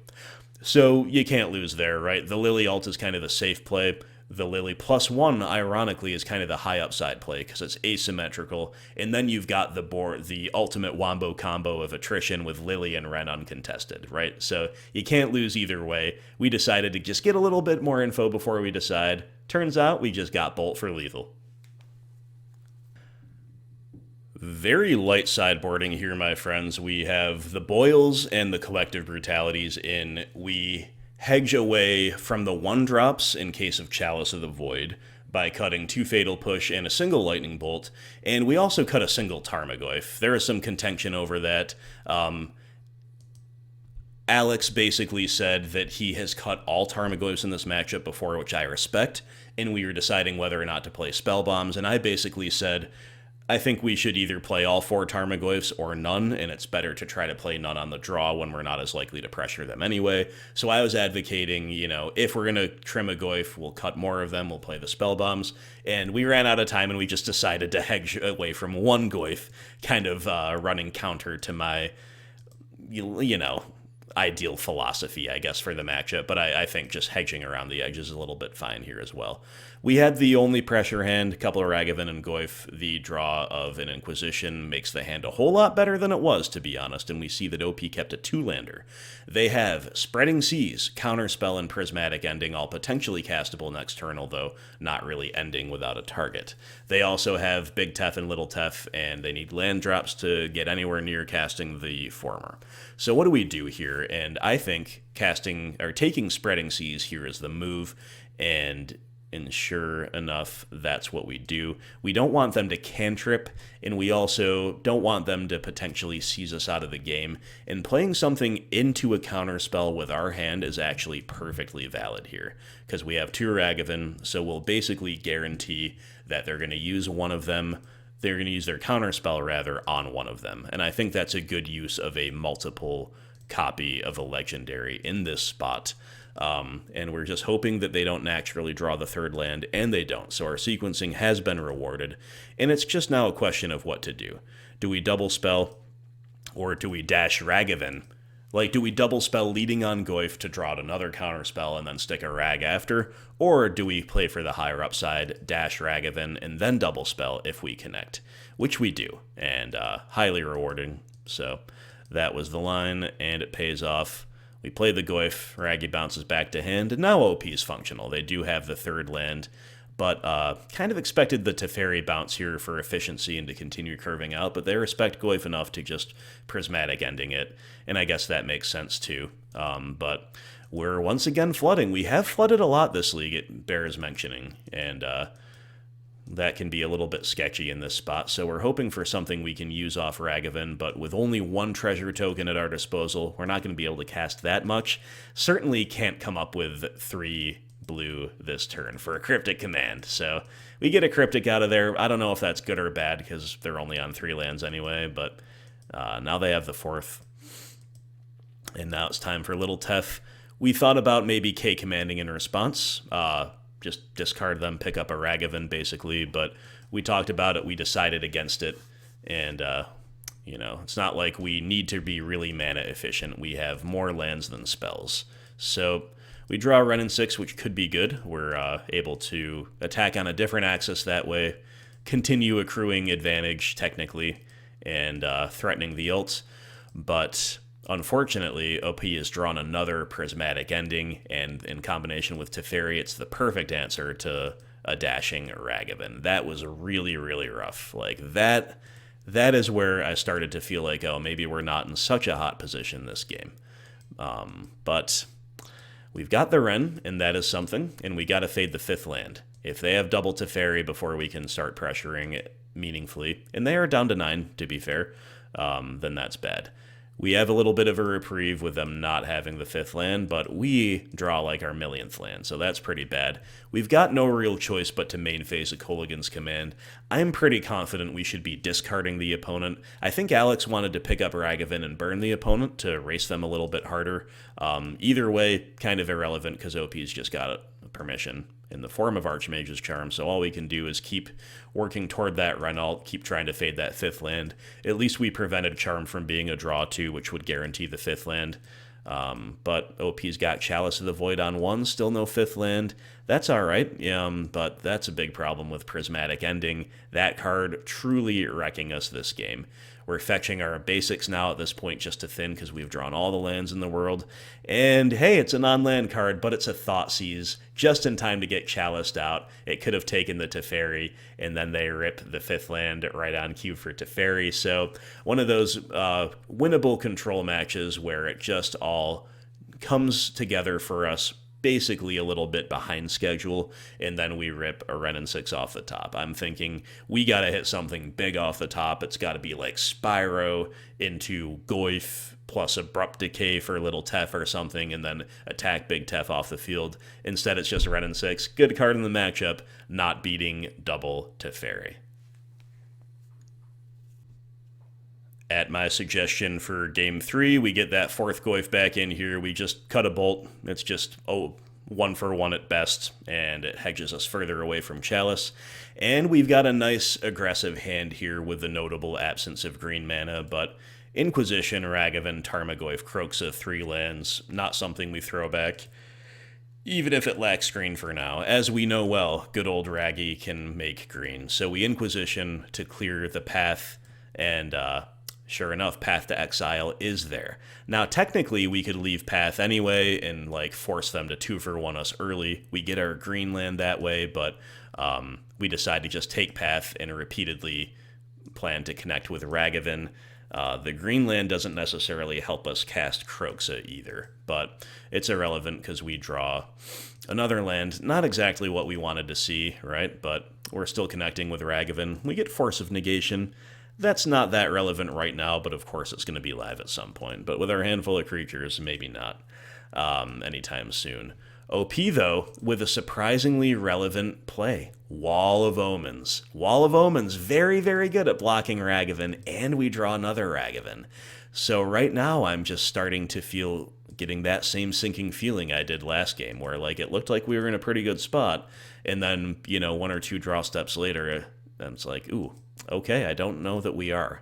So you can't lose there, right? The Lily ult is kind of the safe play. The Lily +1, ironically, is kind of the high upside play because it's asymmetrical. And then you've got the ultimate wombo combo of attrition with Lily and Wrenn uncontested, right? So you can't lose either way. We decided to just get a little bit more info before we decide. Turns out we just got Bolt for lethal. Very light sideboarding here, my friends. We have the Boils and the Collective Brutalities in. We hedge away from the 1-drops in case of Chalice of the Void by cutting 2 Fatal Push and a single Lightning Bolt, and we also cut a single Tarmogoyf. There is some contention over that. Alex basically said that he has cut all Tarmogoyfs in this matchup before, which I respect, and we were deciding whether or not to play Spellbombs, and I basically said, I think we should either play all 4 Tarmogoyfs or none, and it's better to try to play none on the draw when we're not as likely to pressure them anyway. So I was advocating, if we're going to trim a Goyf, we'll cut more of them, we'll play the Spellbombs, and we ran out of time and we just decided to hedge away from one Goyf, kind of running counter to my, ideal philosophy, I guess, for the matchup, but I think just hedging around the edges is a little bit fine here as well. We had the only pressure hand, a couple of Ragavan and Goyf. The draw of an Inquisition makes the hand a whole lot better than it was, to be honest, and we see that OP kept a 2-lander. They have Spreading Seas, Counterspell, and Prismatic Ending, all potentially castable next turn, although not really ending without a target. They also have Big Tef and Little Tef, and they need land drops to get anywhere near casting the former. So what do we do here? And I think taking Spreading Seas here is the move, and sure enough, that's what we do. We don't want them to cantrip, and we also don't want them to potentially seize us out of the game. And playing something into a counterspell with our hand is actually perfectly valid here, because we have 2 Ragavan, so we'll basically guarantee that they're going to use one of them. They're going to use their counterspell, rather, on one of them. And I think that's a good use of a multiple copy of a legendary in this spot. And we're just hoping that they don't naturally draw the 3rd land, and they don't. So our sequencing has been rewarded, and it's just now a question of what to do. Do we double spell, or do we dash Ragavan? Do we double spell leading on Goyf to draw out another counterspell and then stick a Rag after? Or do we play for the higher upside, dash Ragavan, and then double spell if we connect? Which we do, and highly rewarding. So that was the line, and it pays off. We play the Goyf, Raggy bounces back to hand, and now OP is functional. They do have the 3rd land, but kind of expected the Teferi bounce here for efficiency and to continue curving out, but they respect Goyf enough to just Prismatic Ending it, and I guess that makes sense too. But we're once again flooding. We have flooded a lot this league, it bears mentioning, and that can be a little bit sketchy in this spot, so we're hoping for something we can use off Ragavan, but with only 1 treasure token at our disposal, we're not going to be able to cast that much. Certainly can't come up with 3 blue this turn for a Cryptic command, so we get a Cryptic out of there. I don't know if that's good or bad, because they're only on 3 lands anyway, but now they have the 4th. And now it's time for Little Tef. We thought about maybe K-commanding in response, just discard them, pick up a Ragavan, basically, but we talked about it, we decided against it, and, it's not like we need to be really mana efficient. We have more lands than spells. So we draw Wrenn and Six, which could be good. We're able to attack on a different axis that way, continue accruing advantage, technically, and threatening the ult, but unfortunately, OP has drawn another Prismatic Ending, and in combination with Teferi, it's the perfect answer to a dashing Ragavan. That was really, really rough. That is where I started to feel like, oh, maybe we're not in such a hot position this game. But we've got the Wrenn, and that is something, and we got to fade the 5th land. If they have double Teferi before we can start pressuring it meaningfully, and they are down to 9, to be fair, then that's bad. We have a little bit of a reprieve with them not having the 5th land, but we draw our millionth land, so that's pretty bad. We've got no real choice but to main phase a Kolaghan's command. I'm pretty confident we should be discarding the opponent. I think Alex wanted to pick up Ragavan and burn the opponent to race them a little bit harder. Either way, kind of irrelevant, because OP's just got permission in the form of Archmage's Charm, so all we can do is keep working toward that Wrenn ult, keep trying to fade that 5th land. At least we prevented Charm from being a draw too, which would guarantee the 5th land. But OP's got Chalice of the Void on 1, still no 5th land. That's alright, but that's a big problem with Prismatic Ending. That card truly wrecking us this game. We're fetching our basics now at this point just to thin because we've drawn all the lands in the world. And hey, it's a non-land card, but it's a Thoughtseize, just in time to get Chaliced out. It could have taken the Teferi, and then they rip the 5th land right on cue for Teferi. So one of those winnable control matches where it just all comes together for us basically a little bit behind schedule, and then we rip a Wrenn and Six off the top. I'm thinking we gotta hit something big off the top. It's gotta be like Spyro into Goyf plus Abrupt Decay for Little Tef or something, and then attack Big Tef off the field. Instead, it's just Wrenn and Six. Good card in the matchup, not beating double Teferi. At my suggestion for Game 3, we get that fourth Goyf back in here. We just cut a bolt. It's just, 1-for-1 at best, and it hedges us further away from Chalice. And we've got a nice aggressive hand here with the notable absence of green mana, but Inquisition, Ragavan, Tarmogoyf, Kroxa, 3 lands, not something we throw back, even if it lacks green for now. As we know well, good old Raggy can make green. So we Inquisition to clear the path, and sure enough, Path to Exile is there. Now, technically, we could leave Path anyway and, like, force them to 2-for-1 us early. We get our green land that way, but we decide to just take Path and repeatedly plan to connect with Ragavan. The green land doesn't necessarily help us cast Kroxa either, but it's irrelevant because we draw another land. Not exactly what we wanted to see, right? But we're still connecting with Ragavan. We get Force of Negation. That's not that relevant right now, but of course it's going to be live at some point. But with our handful of creatures, maybe not anytime soon. OP, though, with a surprisingly relevant play. Wall of Omens. Wall of Omens, very, very good at blocking Ragavan, and we draw another Ragavan. So right now I'm just starting to feel, getting that same sinking feeling I did last game, where like it looked like we were in a pretty good spot, and then, 1 or 2 draw steps later, it's like, ooh, okay, I don't know that we are.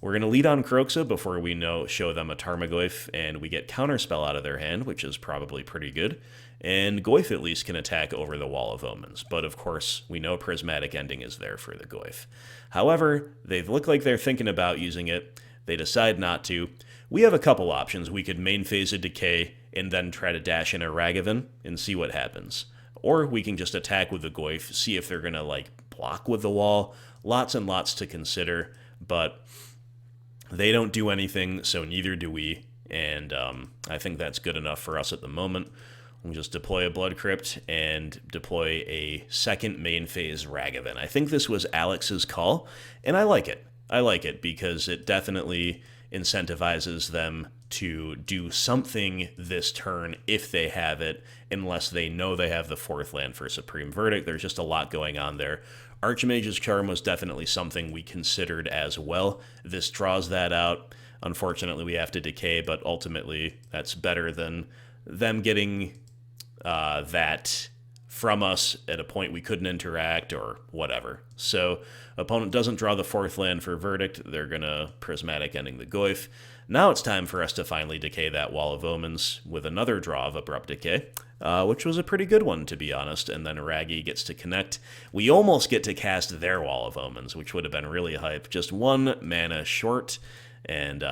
We're going to lead on Kroxa before we show them a Tarmogoyf, and we get Counterspell out of their hand, which is probably pretty good. And Goyf at least can attack over the Wall of Omens, but of course, we know Prismatic Ending is there for the Goyf. However, they look like they're thinking about using it. They decide not to. We have a couple options. We could main phase a Decay and then try to dash in a Ragavan and see what happens. Or we can just attack with the Goyf, see if they're going to, block with the wall. Lots and lots to consider, but they don't do anything, so neither do we, and I think that's good enough for us at the moment. We'll just deploy a Blood Crypt and deploy a second main phase Ragavan. I think this was Alex's call, and I like it. I like it because it definitely incentivizes them to do something this turn if they have it, unless they know they have the 4th land for Supreme Verdict. There's just a lot going on there. Archmage's Charm was definitely something we considered as well. This draws that out. Unfortunately, we have to decay, but ultimately that's better than them getting that from us at a point we couldn't interact or whatever. So opponent doesn't draw the 4th land for Verdict. They're going to Prismatic Ending the Goyf. Now it's time for us to finally decay that Wall of Omens with another draw of Abrupt Decay, which was a pretty good one, to be honest, and then Raggy gets to connect. We almost get to cast their Wall of Omens, which would have been really hype. Just 1 mana short, and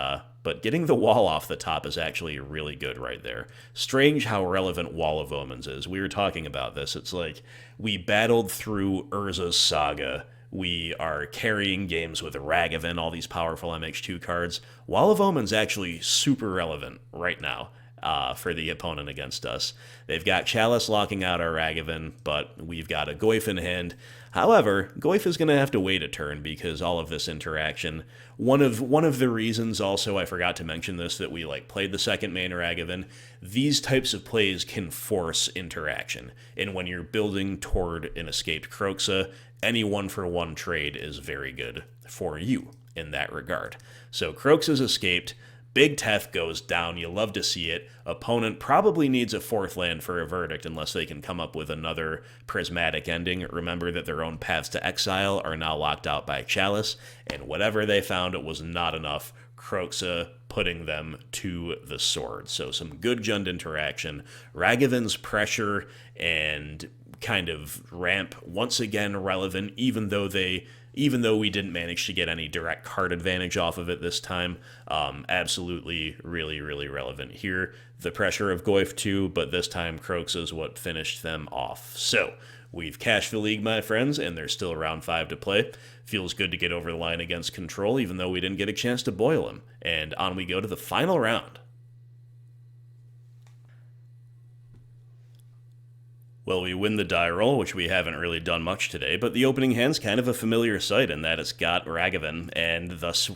but getting the wall off the top is actually really good right there. Strange how relevant Wall of Omens is. We were talking about this. It's like we battled through Urza's Saga. We are carrying games with Ragavan, all these powerful MH2 cards. Wall of Omens actually super relevant right now for the opponent against us. They've got Chalice locking out our Ragavan, but we've got a Goyf in hand. However, Goyf is going to have to wait a turn because all of this interaction. One of the reasons also, I forgot to mention this, that we played the second main Ragavan, these types of plays can force interaction. And when you're building toward an escaped Kroxa, any 1-for-1 trade is very good for you in that regard. So Kroxa's escaped. Big Tef goes down. You love to see it. Opponent probably needs a 4th land for a Verdict unless they can come up with another Prismatic Ending. Remember that their own paths to exile are now locked out by Chalice, and whatever they found, it was not enough. Kroxa putting them to the sword. So some good Jund interaction. Ragavan's pressure and kind of ramp once again relevant, even though we didn't manage to get any direct card advantage off of it this time. Absolutely really, really relevant here. The pressure of Goyf too, but this time Kroxa is what finished them off. So we've cashed the league, my friends, and there's still round 5 to play. Feels good to get over the line against Control, even though we didn't get a chance to boil him. And on we go to the final round. Well, we win the die roll, which we haven't really done much today, but the opening hand's kind of a familiar sight in that it's got Ragavan, and thus,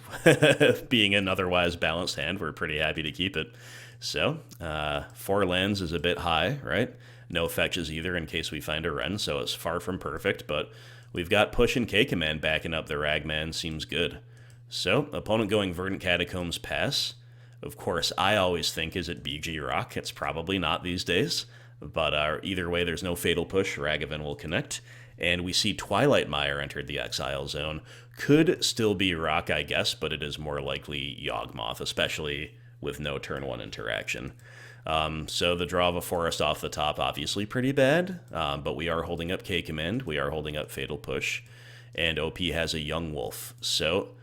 being an otherwise balanced hand, we're pretty happy to keep it. So, 4 lands is a bit high, right? No fetches either in case we find a Wrenn, so it's far from perfect, but we've got Push and K-Command backing up the Ragman, seems good. So, opponent going Verdant Catacombs pass. Of course, I always think, is it BG Rock? It's probably not these days. But either way, there's no Fatal Push. Ragavan will connect. And we see Twilight Mire entered the Exile Zone. Could still be Rock, I guess, but it is more likely Yawgmoth, especially with no turn 1 interaction. So the draw of a Forest off the top, obviously pretty bad. But we are holding up K-Command. We are holding up Fatal Push. And OP has a Young Wolf. So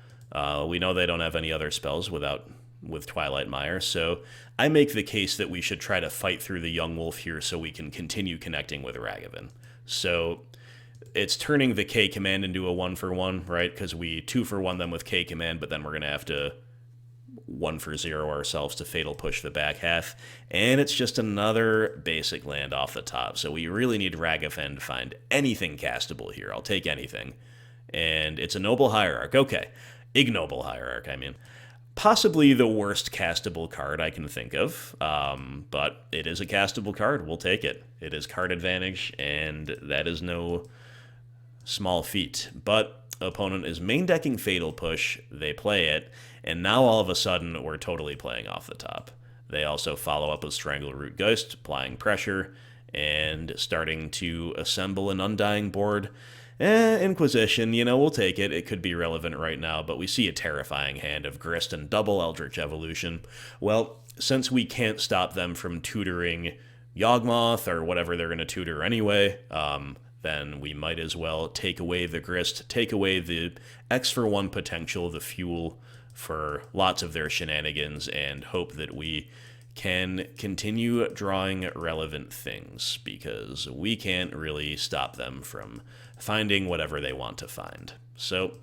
we know they don't have any other spells with Twilight Mire, so I make the case that we should try to fight through the Young Wolf here so we can continue connecting with Ragavan. So it's turning the K-Command into a 1-for-1, right? Because we 2-for-1 them with K-Command, but then we're going to have to 1-for-0 ourselves to Fatal Push the back half, and it's just another basic land off the top, so we really need Ragavan to find anything castable here. I'll take anything. And it's a Noble Hierarch. Okay. Ignoble Hierarch, I mean. Possibly the worst castable card I can think of, but it is a castable card. We'll take it. It is card advantage, and that is no small feat. But opponent is main decking Fatal Push. They play it, and now all of a sudden we're totally playing off the top. They also follow up with Strangleroot Geist, applying pressure, and starting to assemble an Undying board. Inquisition, we'll take it. It could be relevant right now, but we see a terrifying hand of Grist and double Eldritch Evolution. Well, since we can't stop them from tutoring Yawgmoth or whatever they're going to tutor anyway, then we might as well take away the Grist, take away the X-for-1 potential, the fuel for lots of their shenanigans, and hope that we can continue drawing relevant things, because we can't really stop them from finding whatever they want to find. So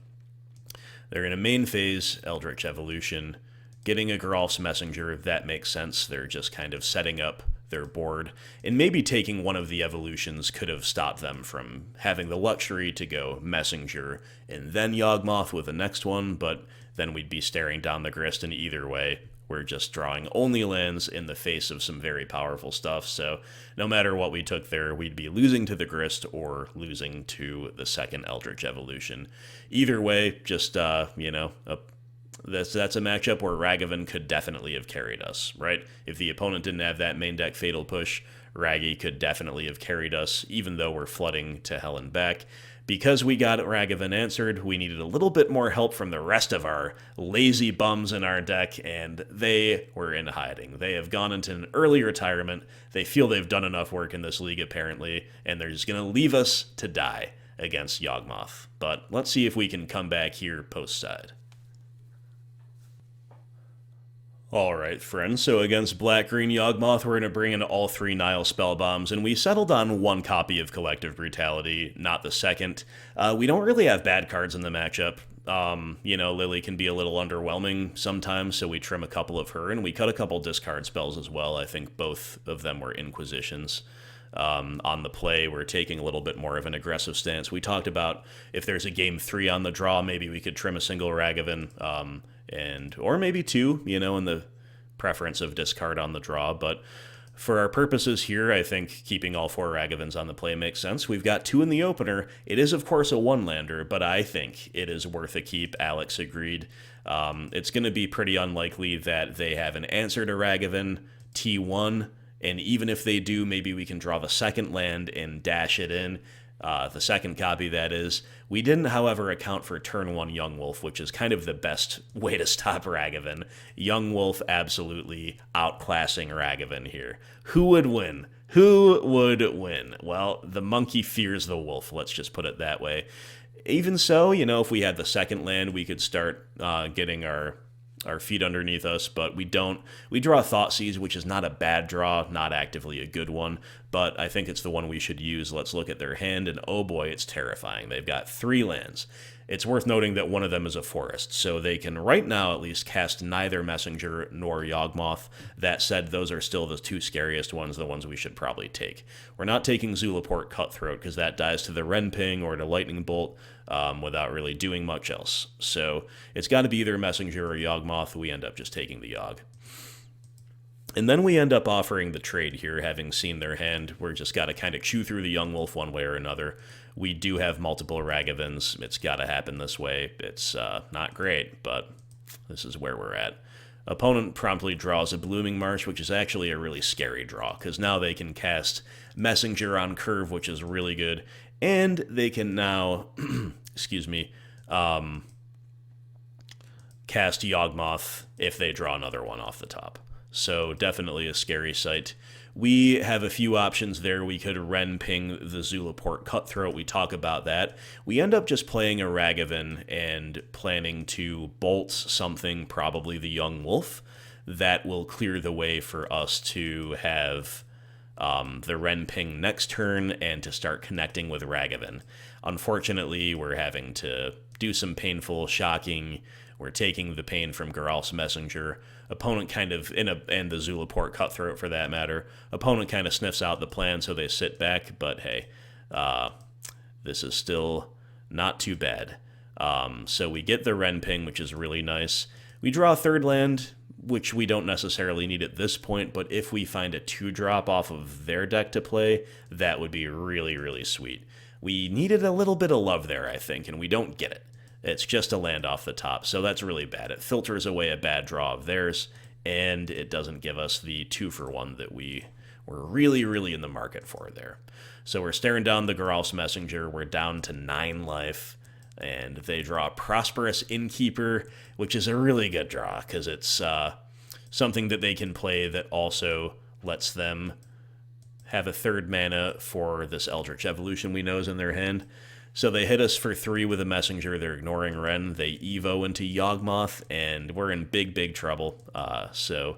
they're in a main phase, Eldritch Evolution, getting a Geralf's Messenger. That makes sense. They're just kind of setting up their board, and maybe taking one of the evolutions could have stopped them from having the luxury to go Messenger and then Yawgmoth with the next one, but then we'd be staring down the Grist, and either way, we're just drawing only lands in the face of some very powerful stuff, so no matter what we took there, we'd be losing to the Grist or losing to the second Eldritch Evolution. Either way, just, that's a matchup where Ragavan could definitely have carried us, right? If the opponent didn't have that main deck Fatal Push, Raggy could definitely have carried us, even though we're flooding to hell and back. Because we got Ragavan answered, we needed a little bit more help from the rest of our lazy bums in our deck, and they were in hiding. They have gone into an early retirement. They feel they've done enough work in this league, apparently, and they're just going to leave us to die against Yawgmoth. But let's see if we can come back here post-side. Alright, friends, so against Black-Green Yawgmoth, we're going to bring in all 3 Nihil Spellbombs, and we settled on 1 copy of Collective Brutality, not the second. We don't really have bad cards in the matchup. Lily can be a little underwhelming sometimes, so we trim a couple of her, and we cut a couple discard spells as well. I think both of them were Inquisitions. On the play, we're taking a little bit more of an aggressive stance. We talked about if there's a game 3 on the draw, maybe we could trim a single Ragavan, or maybe 2, in the preference of discard on the draw. But for our purposes here, I think keeping all 4 Ragavans on the play makes sense. We've got 2 in the opener. It is, of course, a 1-lander, but I think it is worth a keep. Alex agreed. It's going to be pretty unlikely that they have an answer to Ragavan T1, and even if they do, maybe we can draw the second land and dash it in. The second copy, that is. We didn't, however, account for turn 1 Young Wolf, which is kind of the best way to stop Ragavan. Young Wolf absolutely outclassing Ragavan here. Who would win? Who would win? Well, the monkey fears the wolf, let's just put it that way. Even so, if we had the second land, we could start getting our feet underneath us, but we don't. We draw Thoughtseize, which is not a bad draw, not actively a good one, but I think it's the one we should use. Let's look at their hand, and oh boy, it's terrifying. They've got 3 lands. It's worth noting that one of them is a forest, so they can right now at least cast neither Messenger nor Yawgmoth. That said, those are still the two scariest ones, the ones we should probably take. We're not taking Zulaport Cutthroat, because that dies to the Wrenn Ping or to Lightning Bolt without really doing much else. So it's got to be either Messenger or Yawgmoth. We end up just taking the Yawg. And then we end up offering the trade here, having seen their hand. We're just got to kind of chew through the Young Wolf one way or another. We do have multiple Ragavans. It's got to happen this way. It's not great, but this is where we're at. Opponent promptly draws a Blooming Marsh, which is actually a really scary draw, because now they can cast Messenger on curve, which is really good, and they can now, excuse me, cast Yawgmoth if they draw another one off the top. So definitely a scary sight. We have a few options there. We could Wrenn Ping the Zulaport Cutthroat. We talk about that. We end up just playing a Ragavan and planning to bolt something, probably the Young Wolf, that will clear the way for us to have the Wrenn Ping next turn and to start connecting with Ragavan. Unfortunately, we're having to do some painful shocking. We're taking the pain from Geralf's Messenger. Opponent kind of, and the Zulaport Cutthroat for that matter. Opponent kind of sniffs out the plan, so they sit back, but hey, this is still not too bad. So we get the Wrenn Ping, which is really nice. We draw a third land, which we don't necessarily need at this point, but if we find a 2-drop off of their deck to play, that would be really, really sweet. We needed a little bit of love there, I think, and we don't get it. It's just a land off the top, so that's really bad. It filters away a bad draw of theirs, and it doesn't give us the 2-for-1 that we were really, really in the market for there. So we're staring down the Geralf's Messenger. We're down to 9 life, and they draw Prosperous Innkeeper, which is a really good draw, because it's something that they can play that also lets them have a 3rd mana for this Eldritch Evolution we know is in their hand. So they hit us for 3 with a Messenger. They're ignoring Wrenn. They Evo into Yawgmoth, and we're in big, big trouble. So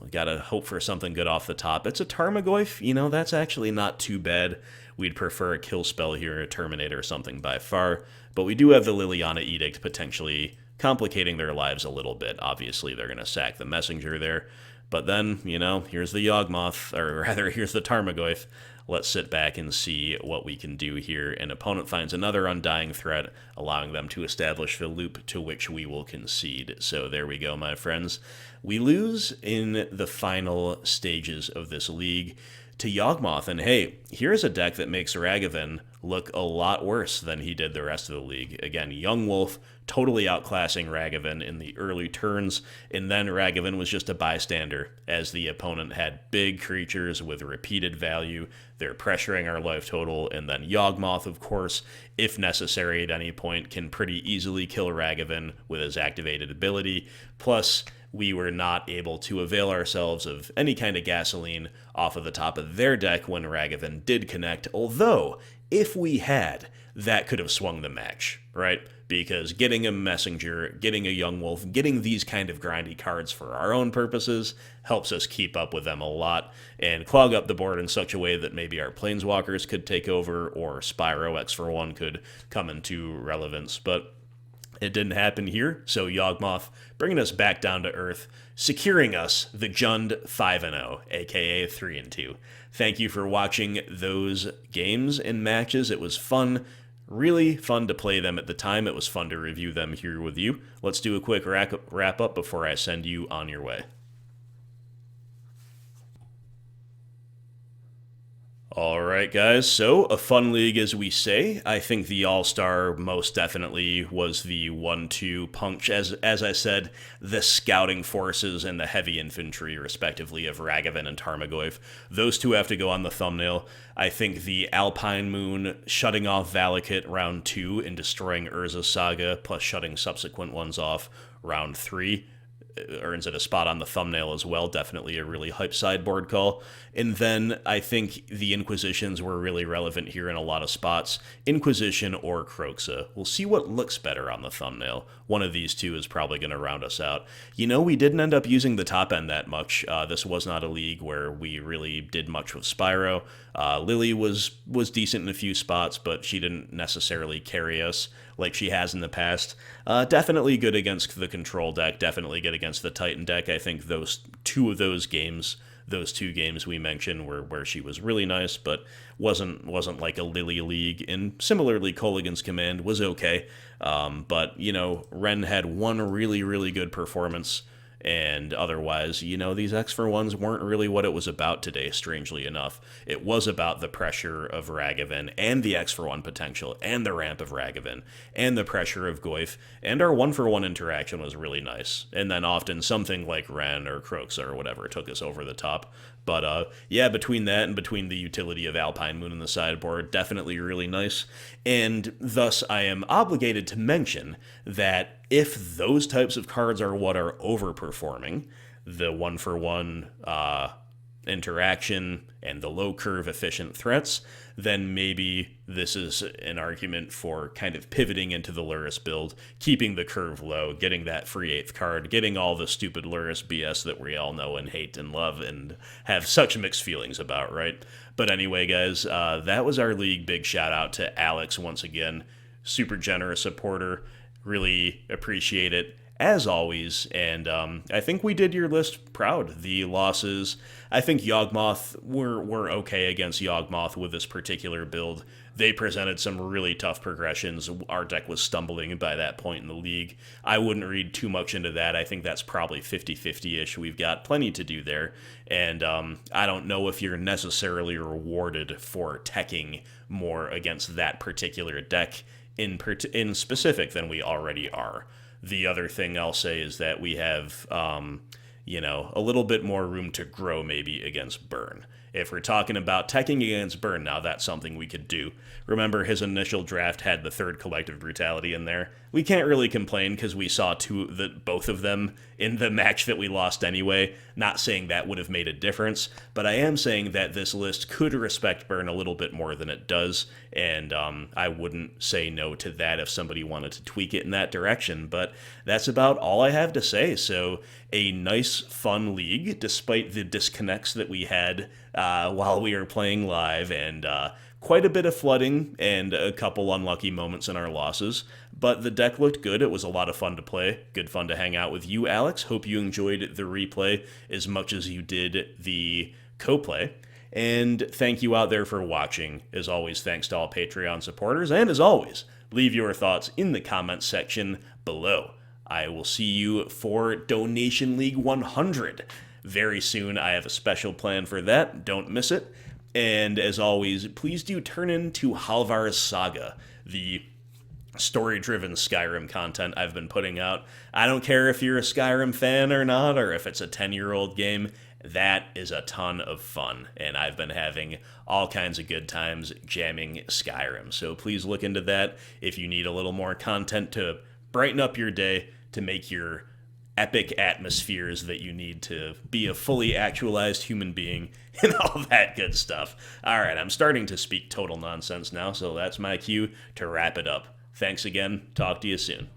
we got to hope for something good off the top. It's a Tarmogoyf. You know, that's actually not too bad. We'd prefer a kill spell here, a Terminate or something by far. But we do have the Liliana Edict potentially complicating their lives a little bit. Obviously, they're going to sack the Messenger there. But then, you know, here's the Yawgmoth, or rather, here's the Tarmogoyf. Let's sit back and see what we can do here. An opponent finds another Undying Threat, allowing them to establish the loop to which we will concede. So there we go, my friends. We lose in the final stages of this league to Yawgmoth. And hey, here's a deck that makes Ragavan look a lot worse than he did the rest of the league. Again, Young Wolf totally outclassing Ragavan in the early turns, and then Ragavan was just a bystander as the opponent had big creatures with repeated value. They're pressuring our life total, and then Yawgmoth, of course, if necessary at any point, can pretty easily kill Ragavan with his activated ability. Plus, we were not able to avail ourselves of any kind of gasoline off of the top of their deck when Ragavan did connect, although if we had, that could have swung the match, right? Because getting a Messenger, getting a Young Wolf, getting these kind of grindy cards for our own purposes helps us keep up with them a lot and clog up the board in such a way that maybe our Planeswalkers could take over or Spyro X-for-1 could come into relevance. But it didn't happen here, so Yawgmoth bringing us back down to earth, securing us the Jund 5-0, aka 3-2. Thank you for watching those games and matches. It was fun. Really fun to play them at the time. It was fun to review them here with you. Let's do a quick wrap up before I send you on your way. All right, guys, so a fun league, as we say. I think the All-Star most definitely was the 1-2 punch. As I said, the scouting forces and the heavy infantry, respectively, of Ragavan and Tarmogoyf. Those two have to go on the thumbnail. I think the Alpine Moon shutting off Valakut round 2 and destroying Urza's Saga, plus shutting subsequent ones off round 3, earns it a spot on the thumbnail as well. Definitely a really hype sideboard call. And then I think the Inquisitions were really relevant here in a lot of spots. Inquisition or Kroxa. We'll see what looks better on the thumbnail. One of these two is probably going to round us out. You know, we didn't end up using the top end that much. This was not a league where we really did much with Spyro. Lily was decent in a few spots, but she didn't necessarily carry us. like she has in the past. Definitely good against the control deck, definitely good against the Titan deck. I think those two games we mentioned were where she was really nice, but wasn't like a Lily League. And similarly, Kolaghan's Command was okay. But, Wrenn had one really, really good performance, and otherwise, these X for ones weren't really what it was about today, strangely enough. It was about the pressure of Ragavan, and the X for one potential, and the ramp of Ragavan, and the pressure of Goyf, and our 1-for-1 interaction was really nice. And then often something like Wrenn or Kroxa or whatever took us over the top. But between that and between the utility of Alpine Moon in the sideboard, definitely really nice. And thus, I am obligated to mention that if those types of cards are what are overperforming, the 1-for-1 interaction and the low curve efficient threats, then maybe this is an argument for kind of pivoting into the Lurrus build, keeping the curve low, getting that free 8th card, getting all the stupid Lurrus BS that we all know and hate and love and have such mixed feelings about, right? But anyway, guys, that was our league. Big shout out to Alex once again. Super generous supporter. Really appreciate it, as always, and I think we did your list proud. The losses, I think Yawgmoth were okay against Yawgmoth with this particular build. They presented some really tough progressions. Our deck was stumbling by that point in the league. I wouldn't read too much into that. I think that's probably 50-50-ish. We've got plenty to do there, and I don't know if you're necessarily rewarded for teching more against that particular deck in specific than we already are. The other thing I'll say is that we have, a little bit more room to grow maybe against Burn. If we're talking about teching against Burn, now that's something we could do. Remember, his initial draft had the 3rd Collective Brutality in there. We can't really complain because we saw both of them in the match that we lost anyway. Not saying that would have made a difference, but I am saying that this list could respect Burn a little bit more than it does, and I wouldn't say no to that if somebody wanted to tweak it in that direction, but that's about all I have to say. So a nice, fun league, despite the disconnects that we had while we were playing live, and quite a bit of flooding and a couple unlucky moments in our losses. But the deck looked good. It was a lot of fun to play. Good fun to hang out with you, Alex. Hope you enjoyed the replay as much as you did the co-play. And thank you out there for watching. As always, thanks to all Patreon supporters. And as always, leave your thoughts in the comments section below. I will see you for Donation League 100 very soon. I have a special plan for that. Don't miss it. And as always, please do turn into Halvar's Saga, the story-driven Skyrim content I've been putting out. I don't care if you're a Skyrim fan or not, or if it's a 10-year-old game. That is a ton of fun, and I've been having all kinds of good times jamming Skyrim. So please look into that if you need a little more content to brighten up your day, to make your epic atmospheres that you need to be a fully actualized human being and all that good stuff. All right, I'm starting to speak total nonsense now, so that's my cue to wrap it up. Thanks again. Talk to you soon.